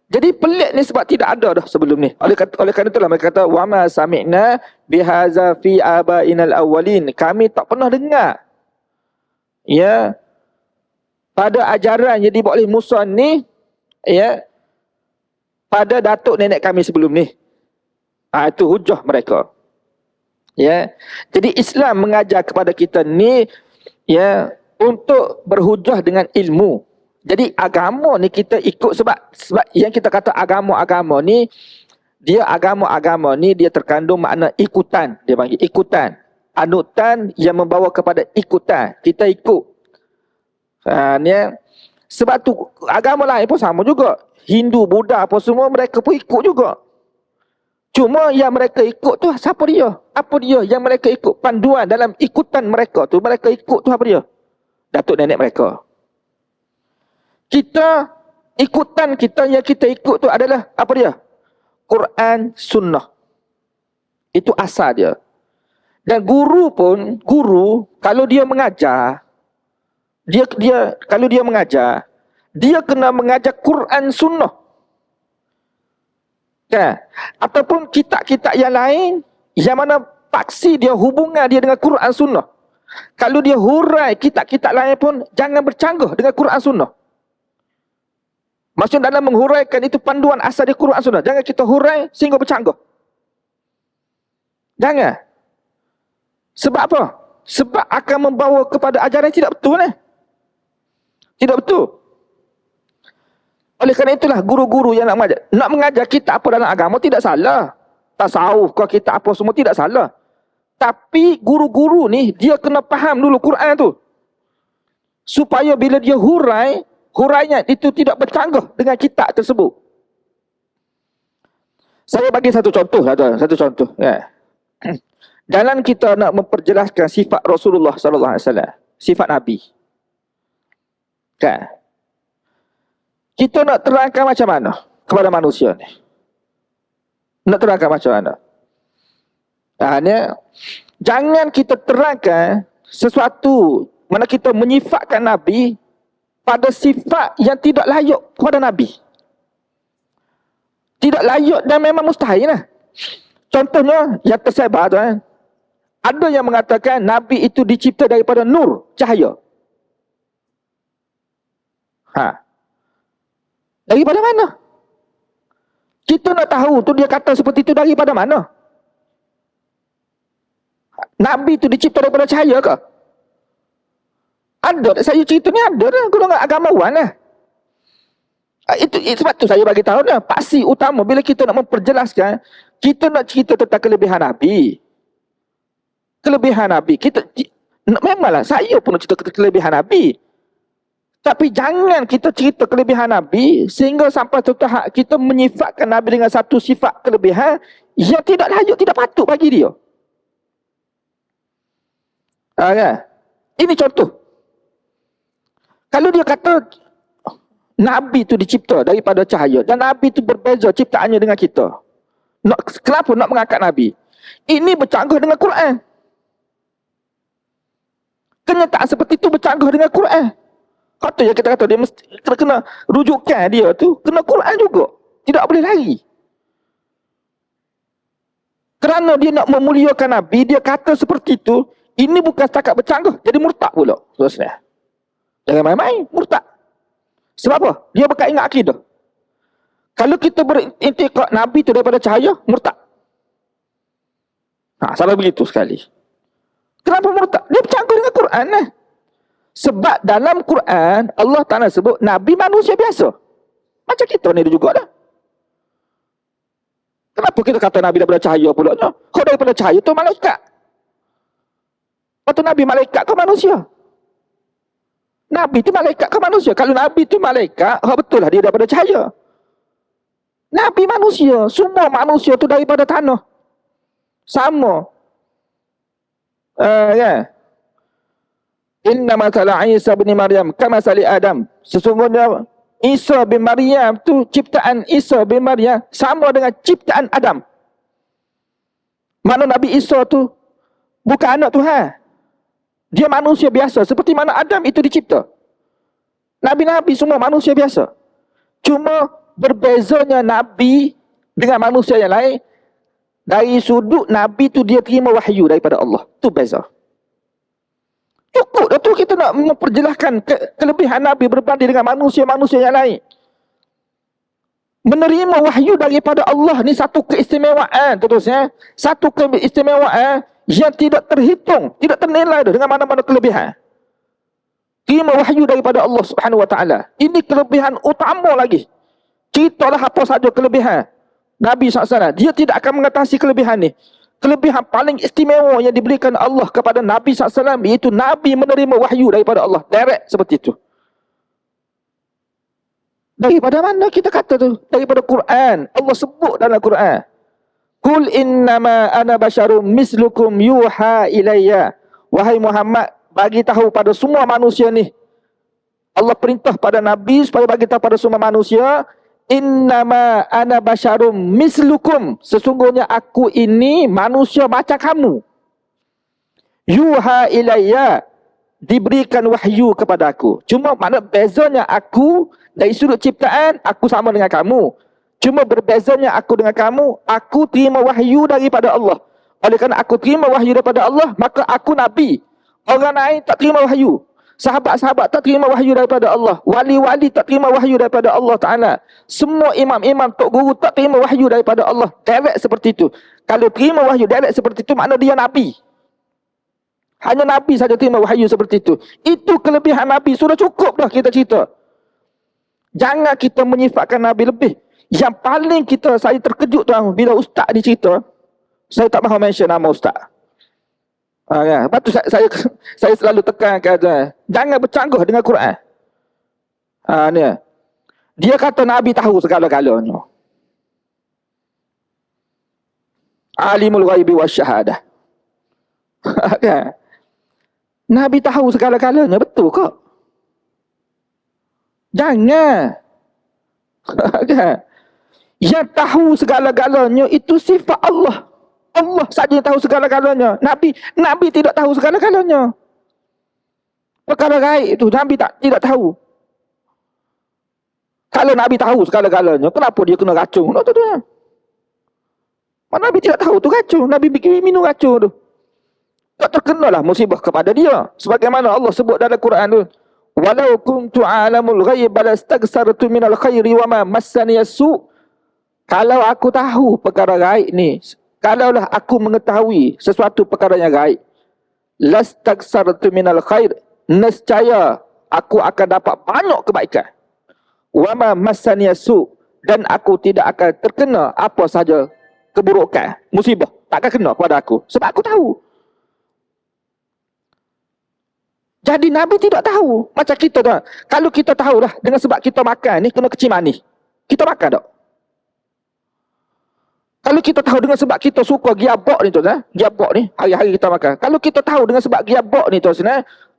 Jadi pelik ni sebab tidak ada dah sebelum ni. Oleh kerana itulah mereka kata wa ma sami'na bihaza fi abainal awwalin. Kami tak pernah dengar ya pada ajaran yang dibuat oleh Musa ni ya pada datuk nenek kami sebelum ni. Itu hujah mereka. Ya. Jadi Islam mengajar kepada kita ni ya untuk berhujah dengan ilmu. Jadi agama ni kita ikut sebab yang kita kata agama ni dia agama ni dia terkandung makna ikutan, dia panggil ikutan. Anutan yang membawa kepada ikutan. Kita ikut. Ya. Sebab tu agama lain pun sama juga. Hindu, Buddha apa semua mereka pun ikut juga. Cuma yang mereka ikut tu siapa dia? Apa dia yang mereka ikut? Panduan dalam ikutan mereka tu, mereka ikut tu apa dia? Datuk nenek mereka. Kita, ikutan kita yang kita ikut tu adalah apa dia? Quran, Sunnah. Itu asal dia. Dan guru pun, kalau dia mengajar, kalau dia mengajar, dia kena mengajar Quran, Sunnah. Kan? Ataupun kitab-kitab yang lain, yang mana paksi dia hubungan dia dengan Quran, Sunnah. Kalau dia hurai kitab-kitab lain pun, jangan bercanggah dengan Quran, Sunnah. Maksud dalam menghuraikan itu panduan asal di Quran Sunnah. Jangan kita hurai sehingga bercanggah. Jangan. Sebab apa? Sebab akan membawa kepada ajaran yang tidak betul. Tidak betul. Oleh kerana itulah guru-guru yang nak mengajar kita apa dalam agama tidak salah. Tasawuf kau kita apa semua tidak salah. Tapi guru-guru ni dia kena faham dulu Quran tu. Supaya bila dia hurainya itu tidak bercanggah dengan kitab tersebut. Saya bagi satu contoh ya. Dalam kita nak memperjelaskan sifat Rasulullah sallallahu alaihi wasallam, sifat Nabi. Kan? Kita nak terangkan macam mana kepada manusia ni? Nak terangkan macam mana? Jangan kita terangkan sesuatu mana kita menyifatkan Nabi pada sifat yang tidak layak kepada Nabi. Tidak layak dan memang mustahil lah. Contohnya yang tersebar tu ada yang mengatakan Nabi itu dicipta daripada nur, cahaya. Daripada mana? Kita nak tahu tu dia kata seperti itu daripada mana? Nabi itu dicipta daripada cahaya ke? Ada, saya cerita ni ada dah. Golongan agamawan lah. Itu sebab tu saya bagi tahu dah. Paksi utama bila kita nak memperjelaskan, kita nak cerita tentang kelebihan Nabi. Kelebihan Nabi. Memanglah saya pun nak cerita kelebihan Nabi. Tapi jangan kita cerita kelebihan Nabi sehingga sampai satu tahap kita menyifatkan Nabi dengan satu sifat kelebihan yang tidak layak, tidak patut bagi dia. Kan? Ini contoh. Kalau dia kata Nabi itu dicipta daripada cahaya dan Nabi itu berbeza ciptaannya dengan kita. Kenapa nak mengangkat Nabi? Ini bercanggah dengan Quran. Kenyataan seperti itu bercanggah dengan Quran. Kata yang kita kata dia mesti kena rujukan dia tu kena Quran juga. Tidak boleh lari. Kerana dia nak memuliakan Nabi, dia kata seperti itu, ini bukan setakat bercanggah, jadi murtad pula. Seterusnya. Jangan main-main, murtad. Sebab apa? Dia bukan ingat akidah. Kalau kita berintikad Nabi itu daripada cahaya, murtad. Sampai begitu sekali. Kenapa murtad? Dia bercanggah dengan Quran. Sebab dalam Quran, Allah Ta'ala sebut Nabi manusia biasa. Macam kita ni juga dah. Kenapa kita kata Nabi daripada cahaya pula? Kau daripada cahaya tu malaikat. Lepas tu Nabi malaikat ke manusia? Nabi tu malaikat ke manusia? Kalau Nabi tu malaikat, betul lah dia daripada cahaya. Nabi manusia. Semua manusia tu daripada tanah. Sama. Ya. Inna mathala Isa bin Maryam kama sali Adam. Sesungguhnya Isa bin Maryam tu, ciptaan Isa bin Maryam sama dengan ciptaan Adam. Mana Nabi Isa tu bukan anak Tuhan. Dia manusia biasa seperti mana Adam itu dicipta. Nabi-nabi semua manusia biasa. Cuma berbezanya Nabi dengan manusia yang lain, dari sudut Nabi tu dia terima wahyu daripada Allah. Tu beza. Cukup dah tu kita nak memperjelaskan kelebihan Nabi berbanding dengan manusia-manusia yang lain. Menerima wahyu daripada Allah ni satu keistimewaan, terusnya. Satu keistimewaan yang tidak terhitung, tidak ternilai dengan mana-mana kelebihan. Terima wahyu daripada Allah Subhanahu Wa Taala. Ini kelebihan utama lagi. Ceritalah apa saja kelebihan Nabi SAW. Dia tidak akan mengatasi kelebihan ni. Kelebihan paling istimewa yang diberikan Allah kepada Nabi SAW, iaitu Nabi menerima wahyu daripada Allah. Direct seperti itu. Daripada mana kita kata tu? Daripada Quran. Allah sebut dalam Quran. Qul innama ana basyarum mislukum yuha ilayya. Wahai Muhammad, bagi tahu pada semua manusia ni. Allah perintah pada Nabi supaya bagi tahu pada semua manusia, innama ana basyarum mislukum. Sesungguhnya aku ini manusia macam kamu. Yuha ilayya, diberikan wahyu kepada aku. Cuma makna bezanya aku dari sudut ciptaan, aku sama dengan kamu. Cuma berbezanya aku dengan kamu, aku terima wahyu daripada Allah. Oleh kerana aku terima wahyu daripada Allah, maka aku Nabi. Orang lain tak terima wahyu. Sahabat-sahabat tak terima wahyu daripada Allah. Wali-wali tak terima wahyu daripada Allah Ta'ala. Semua imam-imam, tok guru tak terima wahyu daripada Allah. Direct seperti itu. Kalau terima wahyu direct seperti itu, makna dia Nabi. Hanya Nabi saja terima wahyu seperti itu. Itu kelebihan Nabi. Sudah cukup dah kita cerita. Jangan kita menyifatkan Nabi lebih. Yang paling saya terkejut tuan, bila ustaz ni cerita, saya tak mahu mention nama ustaz. Ya. Lepas tu saya selalu tekankan, jangan bercanggah dengan Quran. Ni. Dia kata Nabi tahu segala-galanya. Alimul ghaibi wasyahadah. Kan? Nabi tahu segala-galanya, betul ke? Jangan. Kan? Yang tahu segala-galanya itu sifat Allah. Allah saja yang tahu segala-galanya. Nabi tidak tahu segala-galanya. Perkara gaib itu Nabi tidak tahu. Kalau Nabi tahu segala-galanya, kenapa dia kena racun? Nabi tidak tahu tu racun. Nabi bikin minum racun tu. Tak terkenalah musibah kepada dia. Sebagaimana Allah sebut dalam Quran tu. Walau kuntu alamul ghaib lastaghsartu minal khairi wa ma massani as-su'. Kalau aku tahu perkara gaib ni, kalaulah aku mengetahui sesuatu perkara yang gaib, lastaghsartu minal khair, nescaya aku akan dapat banyak kebaikan. Wa ma massani as-su', dan aku tidak akan terkena apa saja keburukan, musibah, tak akan kena pada aku sebab aku tahu. Jadi Nabi tidak tahu. Macam kita tu. Kalau kita tahulah dengan sebab kita makan ni kena kecil manis, kita makan tak? Kalau kita tahu dengan sebab kita suka giabok ni tu, giabok ni hari-hari kita makan. Kalau kita tahu dengan sebab giabok ni tu,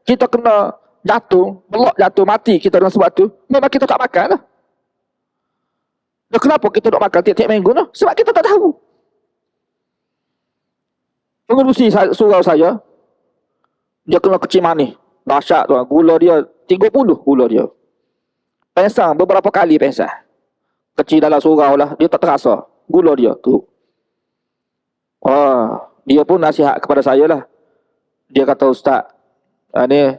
kita kena jatuh, belok jatuh, mati kita dengan sebab tu, memang kita tak makan lah. Dan kenapa kita tak makan tiap-tiap minggu tu? Sebab kita tak tahu. Pengurusi surau saya, dia kena kecil manis. Dahsyat tu, gula dia 30 gula dia. Pensang beberapa kali pensang. Kecil dalam surau lah, dia tak terasa gula dia tu. Dia pun nasihat kepada saya lah. Dia kata, Ustaz, ni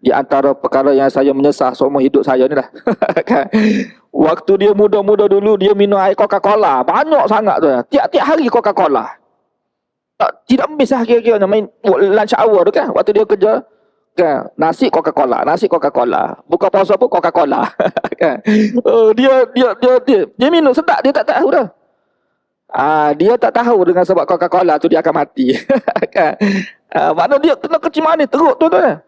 di antara perkara yang saya menyesal seumur hidup saya ni lah. Waktu dia muda-muda dulu, dia minum air Coca-Cola. Banyak sangat tu. Tiap-tiap hari Coca-Cola. Tidak habis lah kira-kira main lunch hour tu kan. Waktu dia kerja, kan, nasi Coca-Cola, nasi Coca-Cola. Buka puasa pun Coca-Cola. Kan? Dia minum sedap, dia tak tahu dah. Dia tak tahu dengan sebab Coca-Cola tu dia akan mati. Kan? Maknanya dia kena kecil manis teruk tu kan.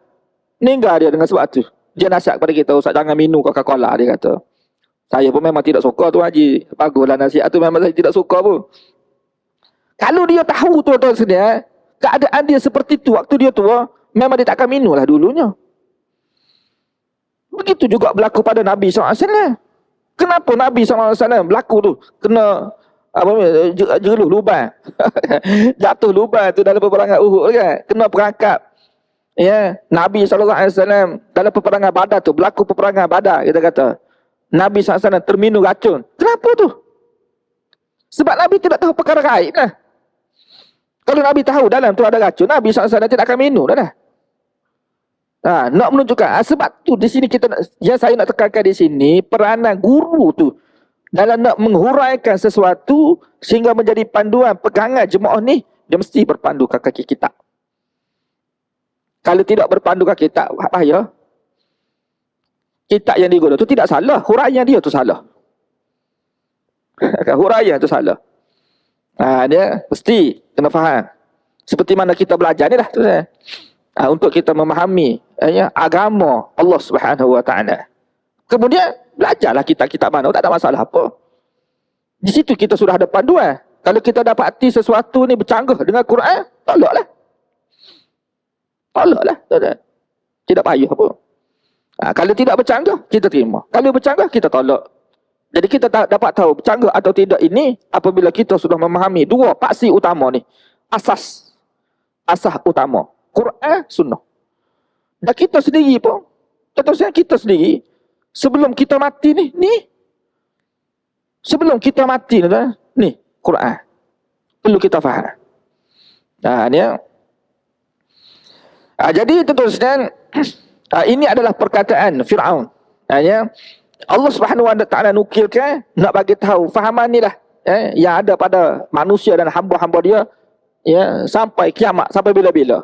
Meninggal dia dengan sebab tu. Dia nasihat kepada kita, Ustaz jangan minum Coca-Cola, dia kata. Saya pun memang tidak suka tu Haji. Baguslah nasihat tu, memang saya tidak suka pun. Kalau dia tahu tu sebenarnya, keadaan dia seperti tu waktu dia tua, memang dia tak akan minum lah dulunya. Begitu juga berlaku pada Nabi SAW. Kenapa Nabi SAW berlaku tu kena jeruh lubang jatuh lubang tu dalam peperangan Uhud kan, kena perangkap. Ya, Nabi SAW dalam peperangan Badar tu, berlaku peperangan Badar, kita kata Nabi SAW terminum racun. Kenapa tu? Sebab Nabi tidak tahu perkara gaib lah. Kalau Nabi tahu dalam tu ada racun, Nabi SAW tidak akan minum dah. Nak menunjukkan sebab tu di sini kita yang saya nak tekankan di sini, peranan guru tu dalam nak menghuraikan sesuatu sehingga menjadi panduan pegangan jemaah ni, dia mesti berpandukan kaki kitab. Kalau tidak berpandukan kitab, bahaya. Kitab yang diguna tu tidak salah, huraian dia tu salah. Huraian tu salah. Dia mesti kena faham. Seperti mana kita belajar ni lah tu saya. Untuk kita memahami agama Allah Subhanahu Wa Taala. Kemudian belajarlah kitab-kitab mana, tak ada masalah apa. Di situ kita sudah ada panduan. Kalau kita dapati sesuatu ni bercanggah dengan Quran, tolaklah. Tolaklah. Tidak payah apa. Kalau tidak bercanggah, kita terima. Kalau bercanggah, kita tolak. Jadi kita dapat tahu bercanggah atau tidak ini apabila kita sudah memahami dua paksi utama ni. Asas utama. Quran, Sunnah. Dan kita sendiri pun, contohnya kita sendiri, sebelum kita mati sebelum kita mati ni, Quran. Perlu kita faham. Ni jadi tuan-tuan, ini adalah perkataan Fir'aun. Allah Subhanahu Wa Taala nukilkan, nak bagi tahu fahaman ni lah yang ada pada manusia dan hamba-hamba dia, sampai kiamat, sampai bila-bila.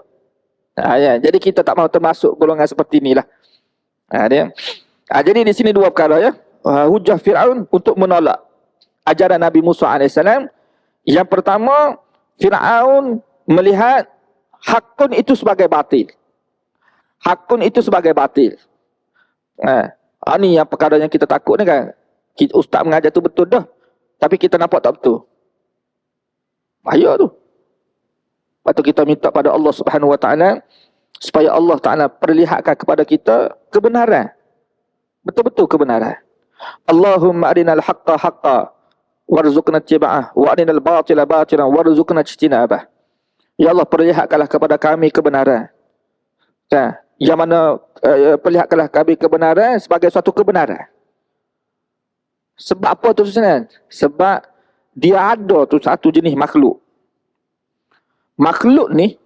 Jadi kita tak mahu termasuk golongan seperti inilah. Jadi di sini dua perkara hujah Fir'aun untuk menolak ajaran Nabi Musa AS. Yang pertama, Fir'aun melihat hakun itu sebagai batil. Hakun itu sebagai batil. Ini yang perkara yang kita takut ni kan. Ustaz mengajar tu betul dah, tapi kita nampak tak betul. Bahaya tu. Lepas tu kita minta pada Allah Subhanahu Wa Taala supaya Allah Taala perlihatkan kepada kita kebenaran. Betul-betul kebenaran. Allahumma arinal haqqa haqqa warzuqna ittiba'ah wa arinal batila batilan warzuqna ijtinabah. Ya Allah, perlihatkanlah kepada kami kebenaran. Yang mana perlihatkanlah kami kebenaran sebagai suatu kebenaran. Sebab apa tu sebenarnya? Sebab dia ada tu satu jenis makhluk. Makhluk ni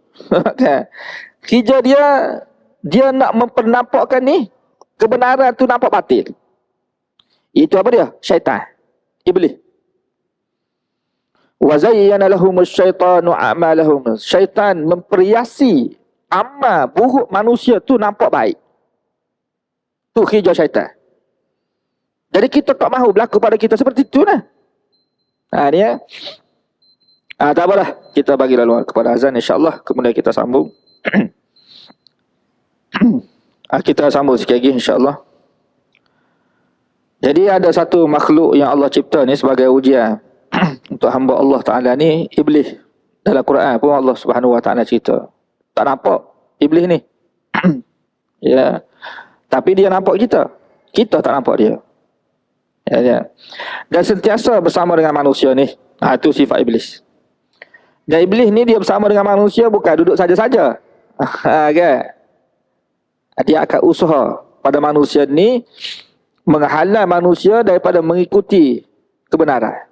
kerja dia nak mempernampakkan ni kebenaran tu nampak batil. Itu apa dia? Syaitan, iblis. Wa zayyana lahumus syaitanu a'malahum. Syaitan memperiasi amal buruk manusia tu nampak baik. Tu kerja syaitan. Jadi kita tak mahu berlaku pada kita seperti itu lah. Ni tak apalah, kita bagi laluan kepada azan insya-Allah, kemudian kita sambung. Kita sambung sikit lagi insya-Allah. Jadi ada satu makhluk yang Allah cipta ni sebagai ujian untuk hamba Allah Taala ni, iblis. Dalam Quran pun Allah Subhanahu Wa Taala cerita. Tak nampak iblis ni. Tapi dia nampak kita. Kita tak nampak dia. Dan sentiasa bersama dengan manusia ni. Itu sifat iblis. Dan iblis ni dia bersama dengan manusia bukan duduk saja-saja. Kan? Dia akan usaha pada manusia ni menghalang manusia daripada mengikuti kebenaran.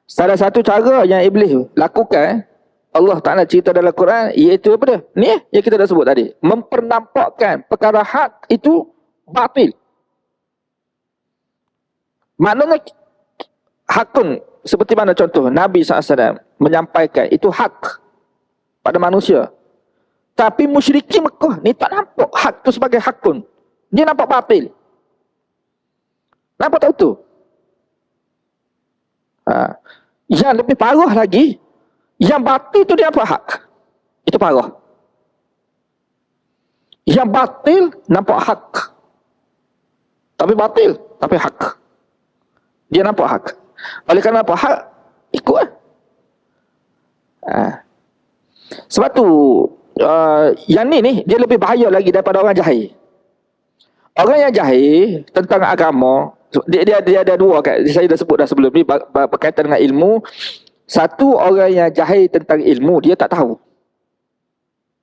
Salah satu cara yang iblis lakukan, Allah Ta'ala cerita dalam Quran, iaitu apa dia? Ni yang kita dah sebut tadi. Mempernampakkan perkara hak itu batil. Maknanya hakun, seperti mana contoh Nabi SAW menyampaikan itu hak pada manusia. Tapi musyrikin Mekah ni tak nampak hak tu sebagai hakun. Dia nampak batil. Nampak tak betul? Yang lebih parah lagi, yang batil tu dia nampak hak. Itu parah. Yang batil nampak hak. Tapi batil, tapi hak. Dia nampak hak. Oleh kerana nampak hak, ikut lah. Sebab tu yang ni dia lebih bahaya lagi daripada orang jahil. Orang yang jahil tentang agama, dia ada dua kan. Saya dah sebut dah sebelum ni berkaitan dengan ilmu. Satu, orang yang jahil tentang ilmu, dia tak tahu.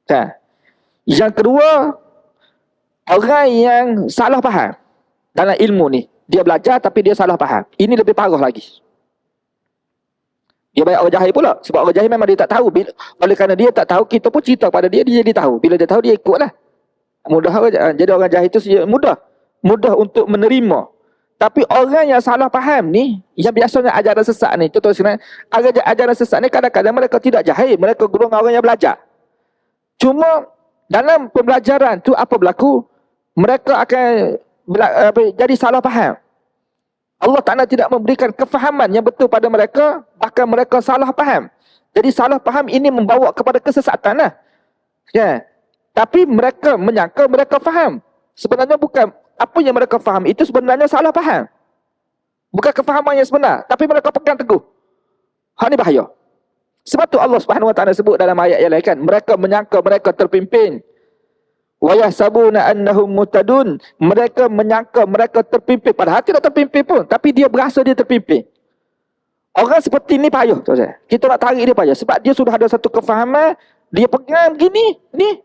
Kan? Yang kedua, orang yang salah faham dalam ilmu ni. Dia belajar tapi dia salah faham. Ini lebih parah lagi. Dia banyak orang jahil pula. Sebab orang jahil memang dia tak tahu. Oleh kerana dia tak tahu, kita pun cerita pada dia, dia jadi tahu. Bila dia tahu, dia ikutlah. Mudah. Jadi orang jahil itu mudah untuk menerima. Tapi orang yang salah faham ni, yang biasanya ajaran sesat ni, contoh sebenarnya, ajaran sesat ni kadang-kadang mereka tidak jahil. Mereka golongan orang yang belajar. Cuma dalam pembelajaran tu apa berlaku? Mereka akan jadi salah faham. Allah Ta'ala tidak memberikan kefahaman yang betul pada mereka, bahkan mereka salah faham. Jadi salah faham ini membawa kepada kesesatan lah. Ya. Tapi mereka menyangka mereka faham. Sebenarnya bukan apa yang mereka faham itu sebenarnya salah faham. Bukan kefahaman yang sebenar, tapi mereka pegang teguh. Hal ini bahaya. Sebab tu Allah Subhanahu Wa Ta'ala sebut dalam ayat yang lain kan, mereka menyangka mereka terpimpin. Wa yahsabuna annahum muhtadun. Mereka menyangka mereka terpimpin, padahal tidak terpimpin pun, tapi dia berasa dia terpimpin. Orang seperti ni payah, tuan-tuan. Kita nak tarik dia payah sebab dia sudah ada satu kefahaman, dia pegang begini, ni.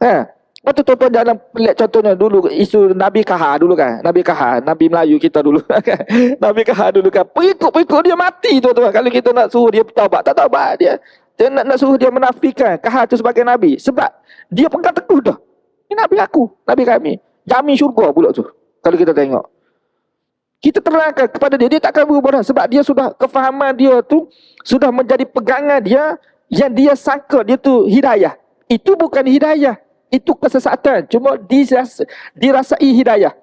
Lepas tu tuan-tuan dalam contohnya dulu isu Nabi Kahar dulu kan. Nabi Kahar, Nabi Melayu kita dulu kan. Nabi Kahar dulu kan. Pengikut dia mati tuan-tuan. Kalau kita nak suruh dia bertaubat, tak taubat dia. Dia nak suruh dia menafikan Kahar tu sebagai Nabi. Sebab dia pegang teguh dah. Ini Nabi aku, Nabi kami. Jamin syurga pula tu. Kalau kita tengok. Kita terangkan kepada dia, dia takkan berubah dah. Sebab dia sudah, kefahaman dia tu sudah menjadi pegangan dia yang dia sangka dia tu hidayah. Itu bukan hidayah. Itu kesesatan. Cuma dirasai hidayah.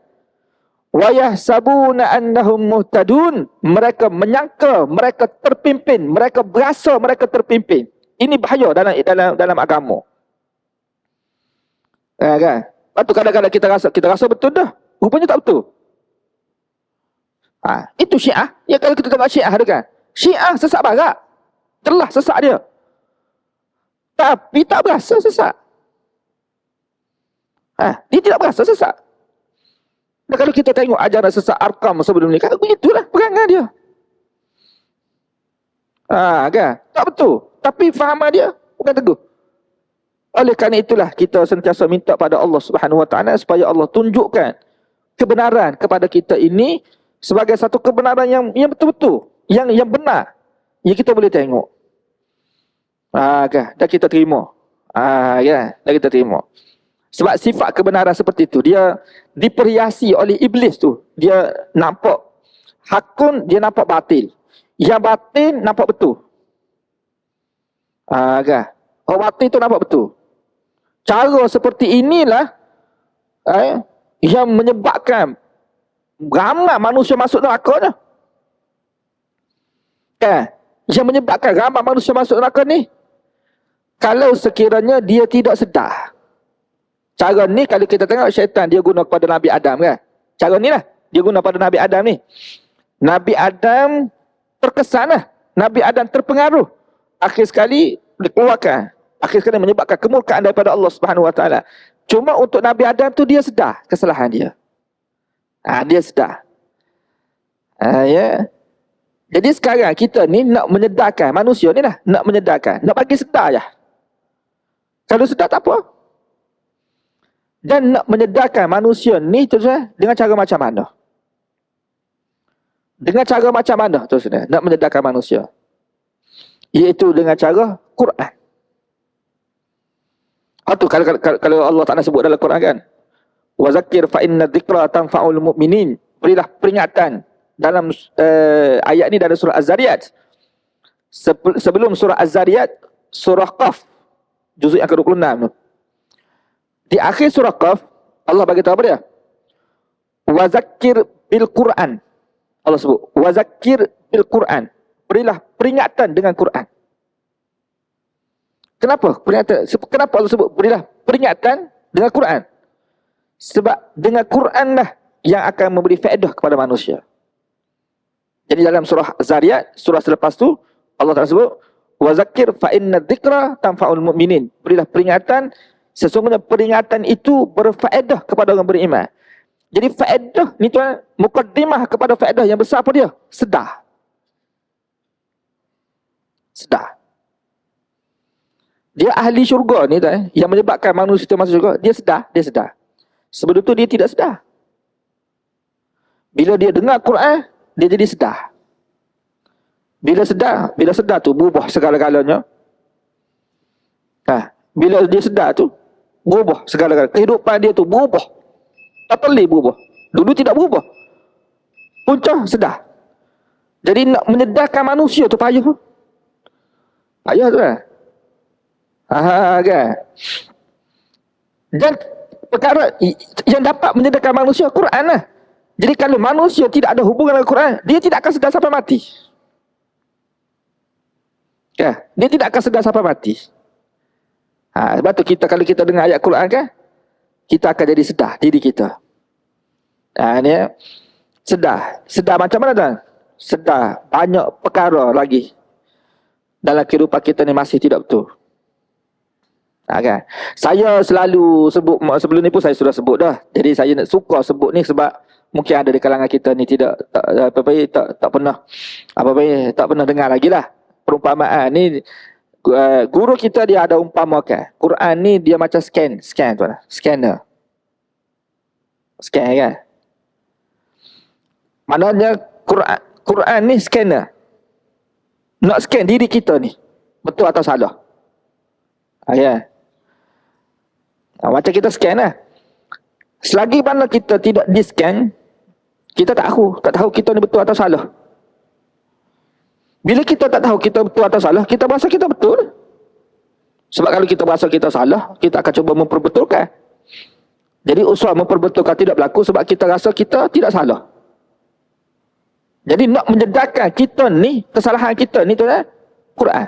Wa yahsabuna annahum muhtadun. Mereka menyangka mereka terpimpin. Mereka berasa mereka terpimpin. Ini bahaya dalam agama. Kan? Lepas tu kadang-kadang kita rasa betul dah. Rupanya tak betul. Itu Syiah. Ya, kalau kita tengok Syiah tu kan. Syiah sesat barat. Jelas sesat dia. Tapi tak berasa sesat. Dia tidak berasa sesat. Dan kalau kita tengok ajaran sesat Arkam sebelum ni, kan begitulah pegangan dia. Kan? Tak betul. Tapi fahaman dia bukan teguh. Oleh kerana itulah kita sentiasa minta pada Allah Subhanahu Wa Ta'ala supaya Allah tunjukkan kebenaran kepada kita ini sebagai satu kebenaran yang betul-betul, yang benar, yang kita boleh tengok. Kan? Dan kita terima. Kan? Dan kita terima. Sebab sifat kebenaran seperti itu, dia diperhiasi oleh iblis tu. Dia nampak hakun, dia nampak batil. Yang batil nampak betul. Kan? Orang batil tu nampak betul. Cara seperti inilah yang menyebabkan ramai manusia masuk neraka. Kan? Yang menyebabkan ramai manusia masuk neraka ni, kalau sekiranya dia tidak sedar. Cara ni kalau kita tengok syaitan dia guna kepada Nabi Adam kan. Cara ni lah dia guna pada Nabi Adam ni. Nabi Adam terkesan lah. Nabi Adam terpengaruh. Akhir sekali dikeluarkan. Akhir sekali menyebabkan kemurkaan daripada Allah Subhanahu Wa Ta'ala. Cuma untuk Nabi Adam tu dia sedar kesalahan dia. Dia sedar. Ya. Jadi sekarang kita ni nak menyedarkan manusia ni lah. Nak menyedarkan. Nak bagi sedar je. Kalau sedar tak apa. Dan nak menyedarkan manusia ni tu dengan cara macam mana? Dengan cara macam mana tu saudara? Nak menyedarkan manusia. Iaitu dengan cara Quran. Tu kalau Allah Ta'ala sebut dalam Quran kan. Wa zakir fa inna dzikra tanfa'ul mu'minin. Berilah peringatan dalam ayat ni dalam surah Az-Zariyat. Sebelum surah Az-Zariyat, surah Qaf juzuk yang ke-26 tu. Di akhir surah Qaf, Allah bagi tahu apa dia? Wa zakir bil Quran. Allah sebut, wa zakir bil Quran. Berilah peringatan dengan Quran. Kenapa? Kenapa Allah sebut berilah peringatan dengan Quran? Sebab dengan Quran lah yang akan memberi faedah kepada manusia. Jadi dalam surah Zariyat, surah selepas tu, Allah Ta'ala sebut, wa zakir fa inna dzikra tanfa'ul mu'minin. Berilah peringatan Sesungguhnya peringatan itu berfaedah kepada orang beriman. Jadi faedah ni tuan, mukaddimah kepada faedah yang besar apa dia? Sedar. Sedar. Dia ahli syurga ni tuan, yang menyebabkan manusia itu masuk syurga, dia sedar. Sebelum tu dia tidak sedar. Bila dia dengar Quran, dia jadi sedar. Bila sedar tu berubah segala-galanya. Bila dia sedar tu, berubah segala-galanya. Kehidupan dia tu berubah. Totally berubah. Dulu tidak berubah. Punca sedar. Jadi nak menyedarkan manusia tu payah. Payah tu kan? Kan? Dan perkara yang dapat menyedarkan manusia Quran lah. Jadi kalau manusia tidak ada hubungan dengan Quran, dia tidak akan sedar sampai mati. Ya, dia tidak akan sedar sampai mati. Sebab tu kalau kita dengar ayat Quran kan, kita akan jadi sedar diri kita. Ni sedar macam mana tuan? Sedar banyak perkara lagi dalam kehidupan kita ni masih tidak betul. Kan? Saya selalu sebut, sebelum ni pun saya sudah sebut dah. Jadi saya nak suka sebut ni sebab mungkin ada di kalangan kita ni tak pernah dengar lagi lah. Perumpamaan ni, guru kita dia ada umpamakan Quran ni dia macam scan tuan, scanner. Scan kan? Maknanya Quran ni scanner. Nak scan diri kita ni betul atau salah. Ya. Macam kita scan lah. Selagi mana kita tidak di scan, kita tak tahu kita ni betul atau salah. Bila kita tak tahu kita betul atau salah, kita berasa kita betul. Sebab kalau kita berasa kita salah, kita akan cuba memperbetulkan. Jadi usaha memperbetulkan tidak berlaku sebab kita rasa kita tidak salah. Jadi nak menyedarkan kita ni, kesalahan kita ni tu kan, Quran.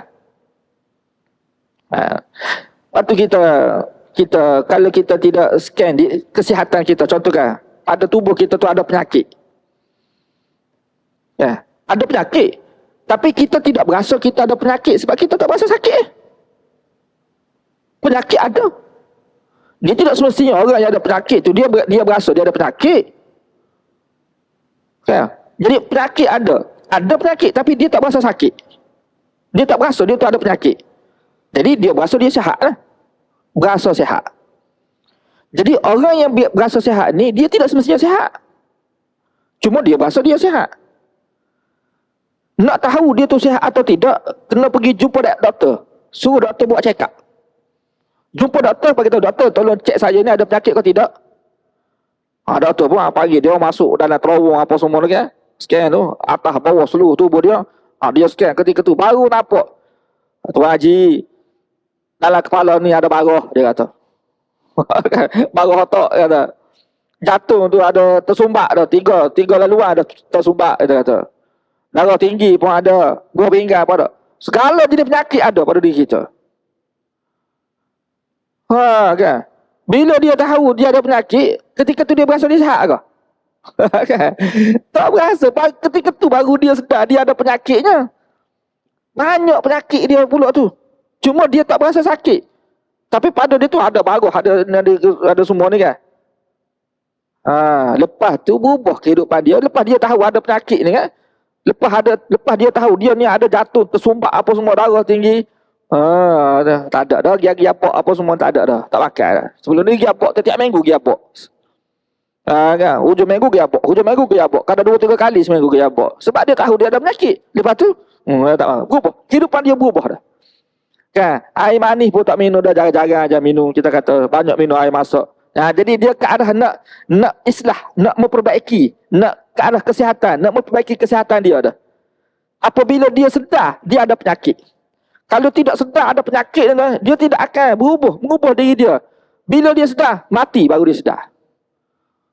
Waktu kita kalau kita tidak scan di kesihatan kita, contohkan pada tubuh kita tu ada penyakit. Ya, ada penyakit. Tapi kita tidak berasa kita ada penyakit sebab kita tak berasa sakit. Penyakit ada. Dia tidak semestinya orang yang ada penyakit tu dia berasa dia ada penyakit. Ya. Jadi penyakit ada. Ada penyakit tapi dia tak berasa sakit. Dia tak berasa dia tu ada penyakit. Jadi dia berasa dia sihat lah. Berasa sihat. Jadi orang yang berasa sihat ni dia tidak semestinya sihat. Cuma dia berasa dia sihat. Nak tahu dia tu sihat atau tidak, kena pergi jumpa doktor. Suruh doktor buat check up. Jumpa doktor, bagi tahu doktor, tolong cek saya ni ada penyakit ke tidak. Doktor pun pagi dia masuk dalam terowong apa semua lagi. Scan tu, atas bawah seluruh tubuh dia. Dia scan ketika tu baru nampak. Tuan Haji, dalam kepala ni ada barah, dia kata. Barah otak, dia kata. Jantung tu ada tersumbat dah, tiga laluan ada tersumbat, dia kata. Darah tinggi pun ada, buah pinggang pun ada. Segala jenis penyakit ada pada diri kita. Kan? Bila dia tahu dia ada penyakit, ketika tu dia berasa dia sihat ke? Kan? Tak berasa. Ketika tu baru dia sedar dia ada penyakitnya. Banyak penyakit dia pula tu. Cuma dia tak berasa sakit. Tapi pada dia tu ada bagus, ada semua ni kan. Lepas tu berubah kehidupan dia. Lepas dia tahu ada penyakit ni kan. Lepas dia tahu dia ni ada jatuh, tersumbat apa semua, darah tinggi. Tak ada dah. Giap apa semua tak ada dah. Tak pakai dah. Sebelum ni giap setiap minggu giap. Kan? Hujung minggu giap. Kadang 2-3 kali seminggu giap. Sebab dia tahu dia ada penyakit. Lepas tu tak berubah. Kehidupan dia berubah dah. Kan? Air manis pun tak minum dah. Jarang-jarang aja minum. Kita kata banyak minum air masak. Jadi dia ke arah nak islah, nak memperbaiki, nak ke arah kesihatan, nak memperbaiki kesihatan dia dah. Apabila dia sedar dia ada penyakit. Kalau tidak sedar ada penyakit, dia tidak akan mengubah diri dia. Bila dia sedar, mati baru dia sedar.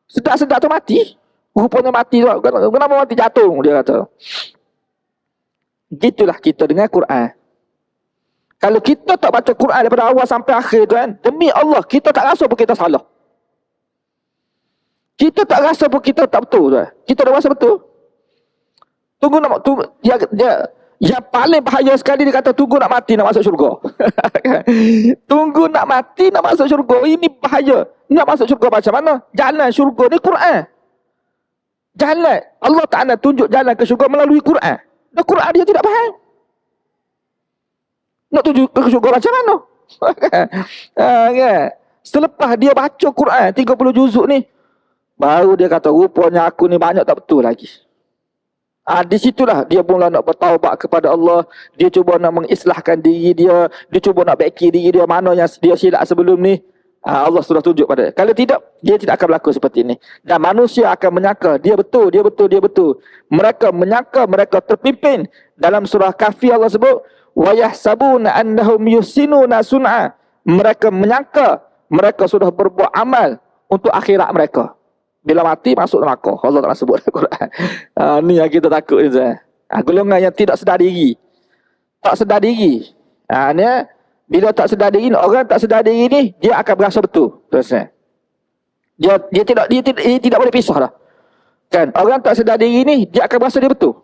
Sedar tu mati. Rupanya mati tu. Kenapa mati jatuh, dia kata. Gitulah kita dengan Quran. Kalau kita tak baca Quran daripada awal sampai akhir tu kan, demi Allah kita tak rasa pun kita salah. Kita tak rasa pun kita tak betul tu kan. Kita dah rasa betul. Tunggu Yang paling bahaya sekali dia kata tunggu nak mati nak masuk syurga. Tunggu nak mati nak masuk syurga. Ini bahaya. Nak masuk syurga macam mana? Jalan syurga ni Quran. Jalan. Allah Ta'ala tunjuk jalan ke syurga melalui Quran. Dan Quran dia tidak faham. Nak tunjuk ke syurga macam mana? Kan? Selepas dia baca Quran 30 juzuk ni, baru dia kata rupanya aku ni banyak tak betul lagi. Di situlah dia mula nak bertaubat kepada Allah. Dia cuba nak mengislahkan diri dia. Dia cuba nak baiki diri dia mana yang dia silap sebelum ni. Allah sudah tunjuk pada dia. Kalau tidak, dia tidak akan berlaku seperti ini. Dan manusia akan menyangka dia betul, dia betul, dia betul. Mereka menyangka mereka terpimpin. Dalam surah Kahfi Allah sebut, wa yahsabuna annahum yusinuna sun'a. Mereka menyangka mereka sudah berbuat amal untuk akhirat mereka. Bila mati masuk neraka. Allah Taala sebut dalam Quran. Ni yang kita takut ni. Golongan yang tidak sedar diri. Tak sedar diri. Ni bila tak sedar diri, orang tak sedar diri ni dia akan berasa betul. Terusnya. Dia tidak boleh pisah dah. Kan? Orang tak sedar diri ni dia akan berasa dia betul.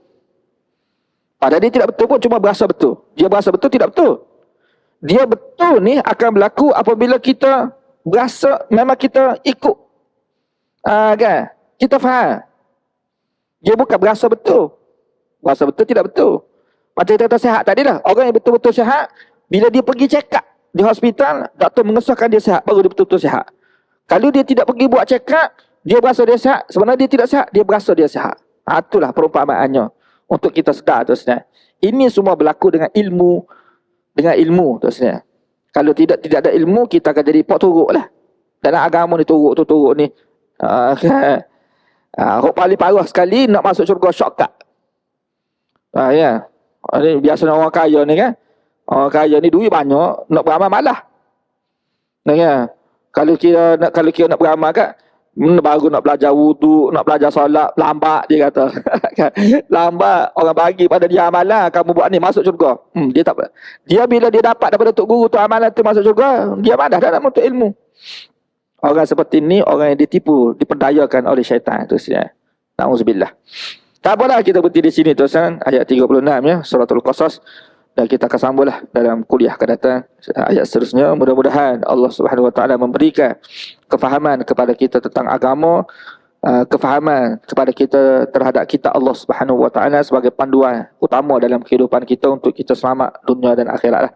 Padahal dia tidak betul pun, cuma berasa betul. Dia berasa betul tidak betul. Dia betul ni akan berlaku apabila kita berasa memang kita ikut. Kan? Kita faham. Dia bukan berasa betul. Berasa betul tidak betul. Macam kita kata sihat tadilah. Orang yang betul-betul sihat, bila dia pergi check up di hospital, doktor mengesahkan dia sihat, baru dia betul-betul sihat. Kalau dia tidak pergi buat check up, dia berasa dia sihat, sebenarnya dia tidak sihat, dia berasa dia sihat. Itulah perumpamaannya. Untuk kita sedar terusnya. Ini semua berlaku dengan ilmu. Dengan ilmu terusnya. Kalau tidak ada ilmu, kita akan jadi pok turuk lah. Dalam agama ni turuk tu turuk ni. Paling parah sekali nak masuk syurga shortcut. Ya. Ini biasanya orang kaya ni kan. Orang kaya ni duit banyak, nak beramal malah. Ya. Kalau kira nak beramal kan, baru nak belajar wudu, nak belajar solat, lambat dia kata. Lambat. Orang bagi pada dia amalan, kamu buat ni masuk syurga. Dia tak. Dia bila dia dapat daripada tok guru tu amalan tu masuk syurga, dia madah dah nak menuntut ilmu. Orang seperti ni, orang yang ditipu, diperdayakan oleh syaitan. Terusnya. Na'udzubillah. Tak apalah, kita berhenti di sini terusan. Ayat 36 ya, Suratul Qasas. Dan kita akan sambunglah dalam kuliah akan datang. Ayat seterusnya, mudah-mudahan Allah Subhanahu Wa Taala memberikan kefahaman kepada kita tentang agama, kefahaman kepada kita terhadap kita Allah Subhanahu Wa Taala sebagai panduan utama dalam kehidupan kita untuk kita selamat dunia dan akhirat lah.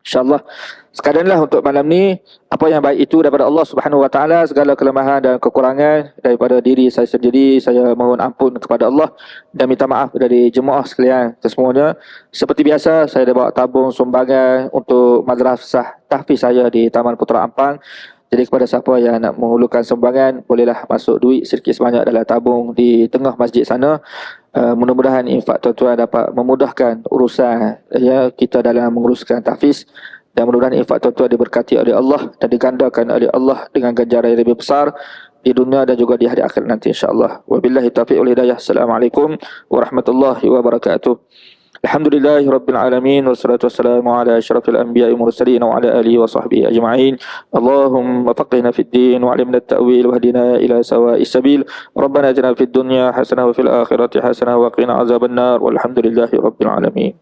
InsyaAllah. Sekadanglah untuk malam ni, apa yang baik itu daripada Allah Subhanahu Wa Taala, segala kelemahan dan kekurangan daripada diri saya sendiri, saya mohon ampun kepada Allah dan minta maaf dari jemaah sekalian kesemuanya. Seperti biasa, saya dah bawa tabung sumbangan untuk madrasah tahfiz saya di Taman Putera Ampang. Jadi kepada siapa yang nak menghulurkan sumbangan, bolehlah masuk duit sedikit sebanyak dalam tabung di tengah masjid sana. Mudah-mudahan infak tuan-tuan dapat memudahkan urusan ya kita dalam menguruskan tahfiz, dan mudah-mudahan infak tuan-tuan diberkati oleh Allah dan digandakan oleh Allah dengan ganjaran yang lebih besar di dunia dan juga di hari akhirat nanti insya-Allah. Wabillahi taufiq wal hidayah. Assalamualaikum warahmatullahi wabarakatuh. Alhamdulillahi rabbil alamin, wassalatu wassalamu ala asyrafil anbiya'i mursalin wa ala alihi wa sahbihi ajma'in. Allahumma faqihna fid din wa 'allimna at-ta'wil wa hdina ila sawa'is sabil. Rabbana atina fid dunya hasanah wa fil akhirati hasanah wa qina azabannar. Walhamdulillahi rabbil alamin.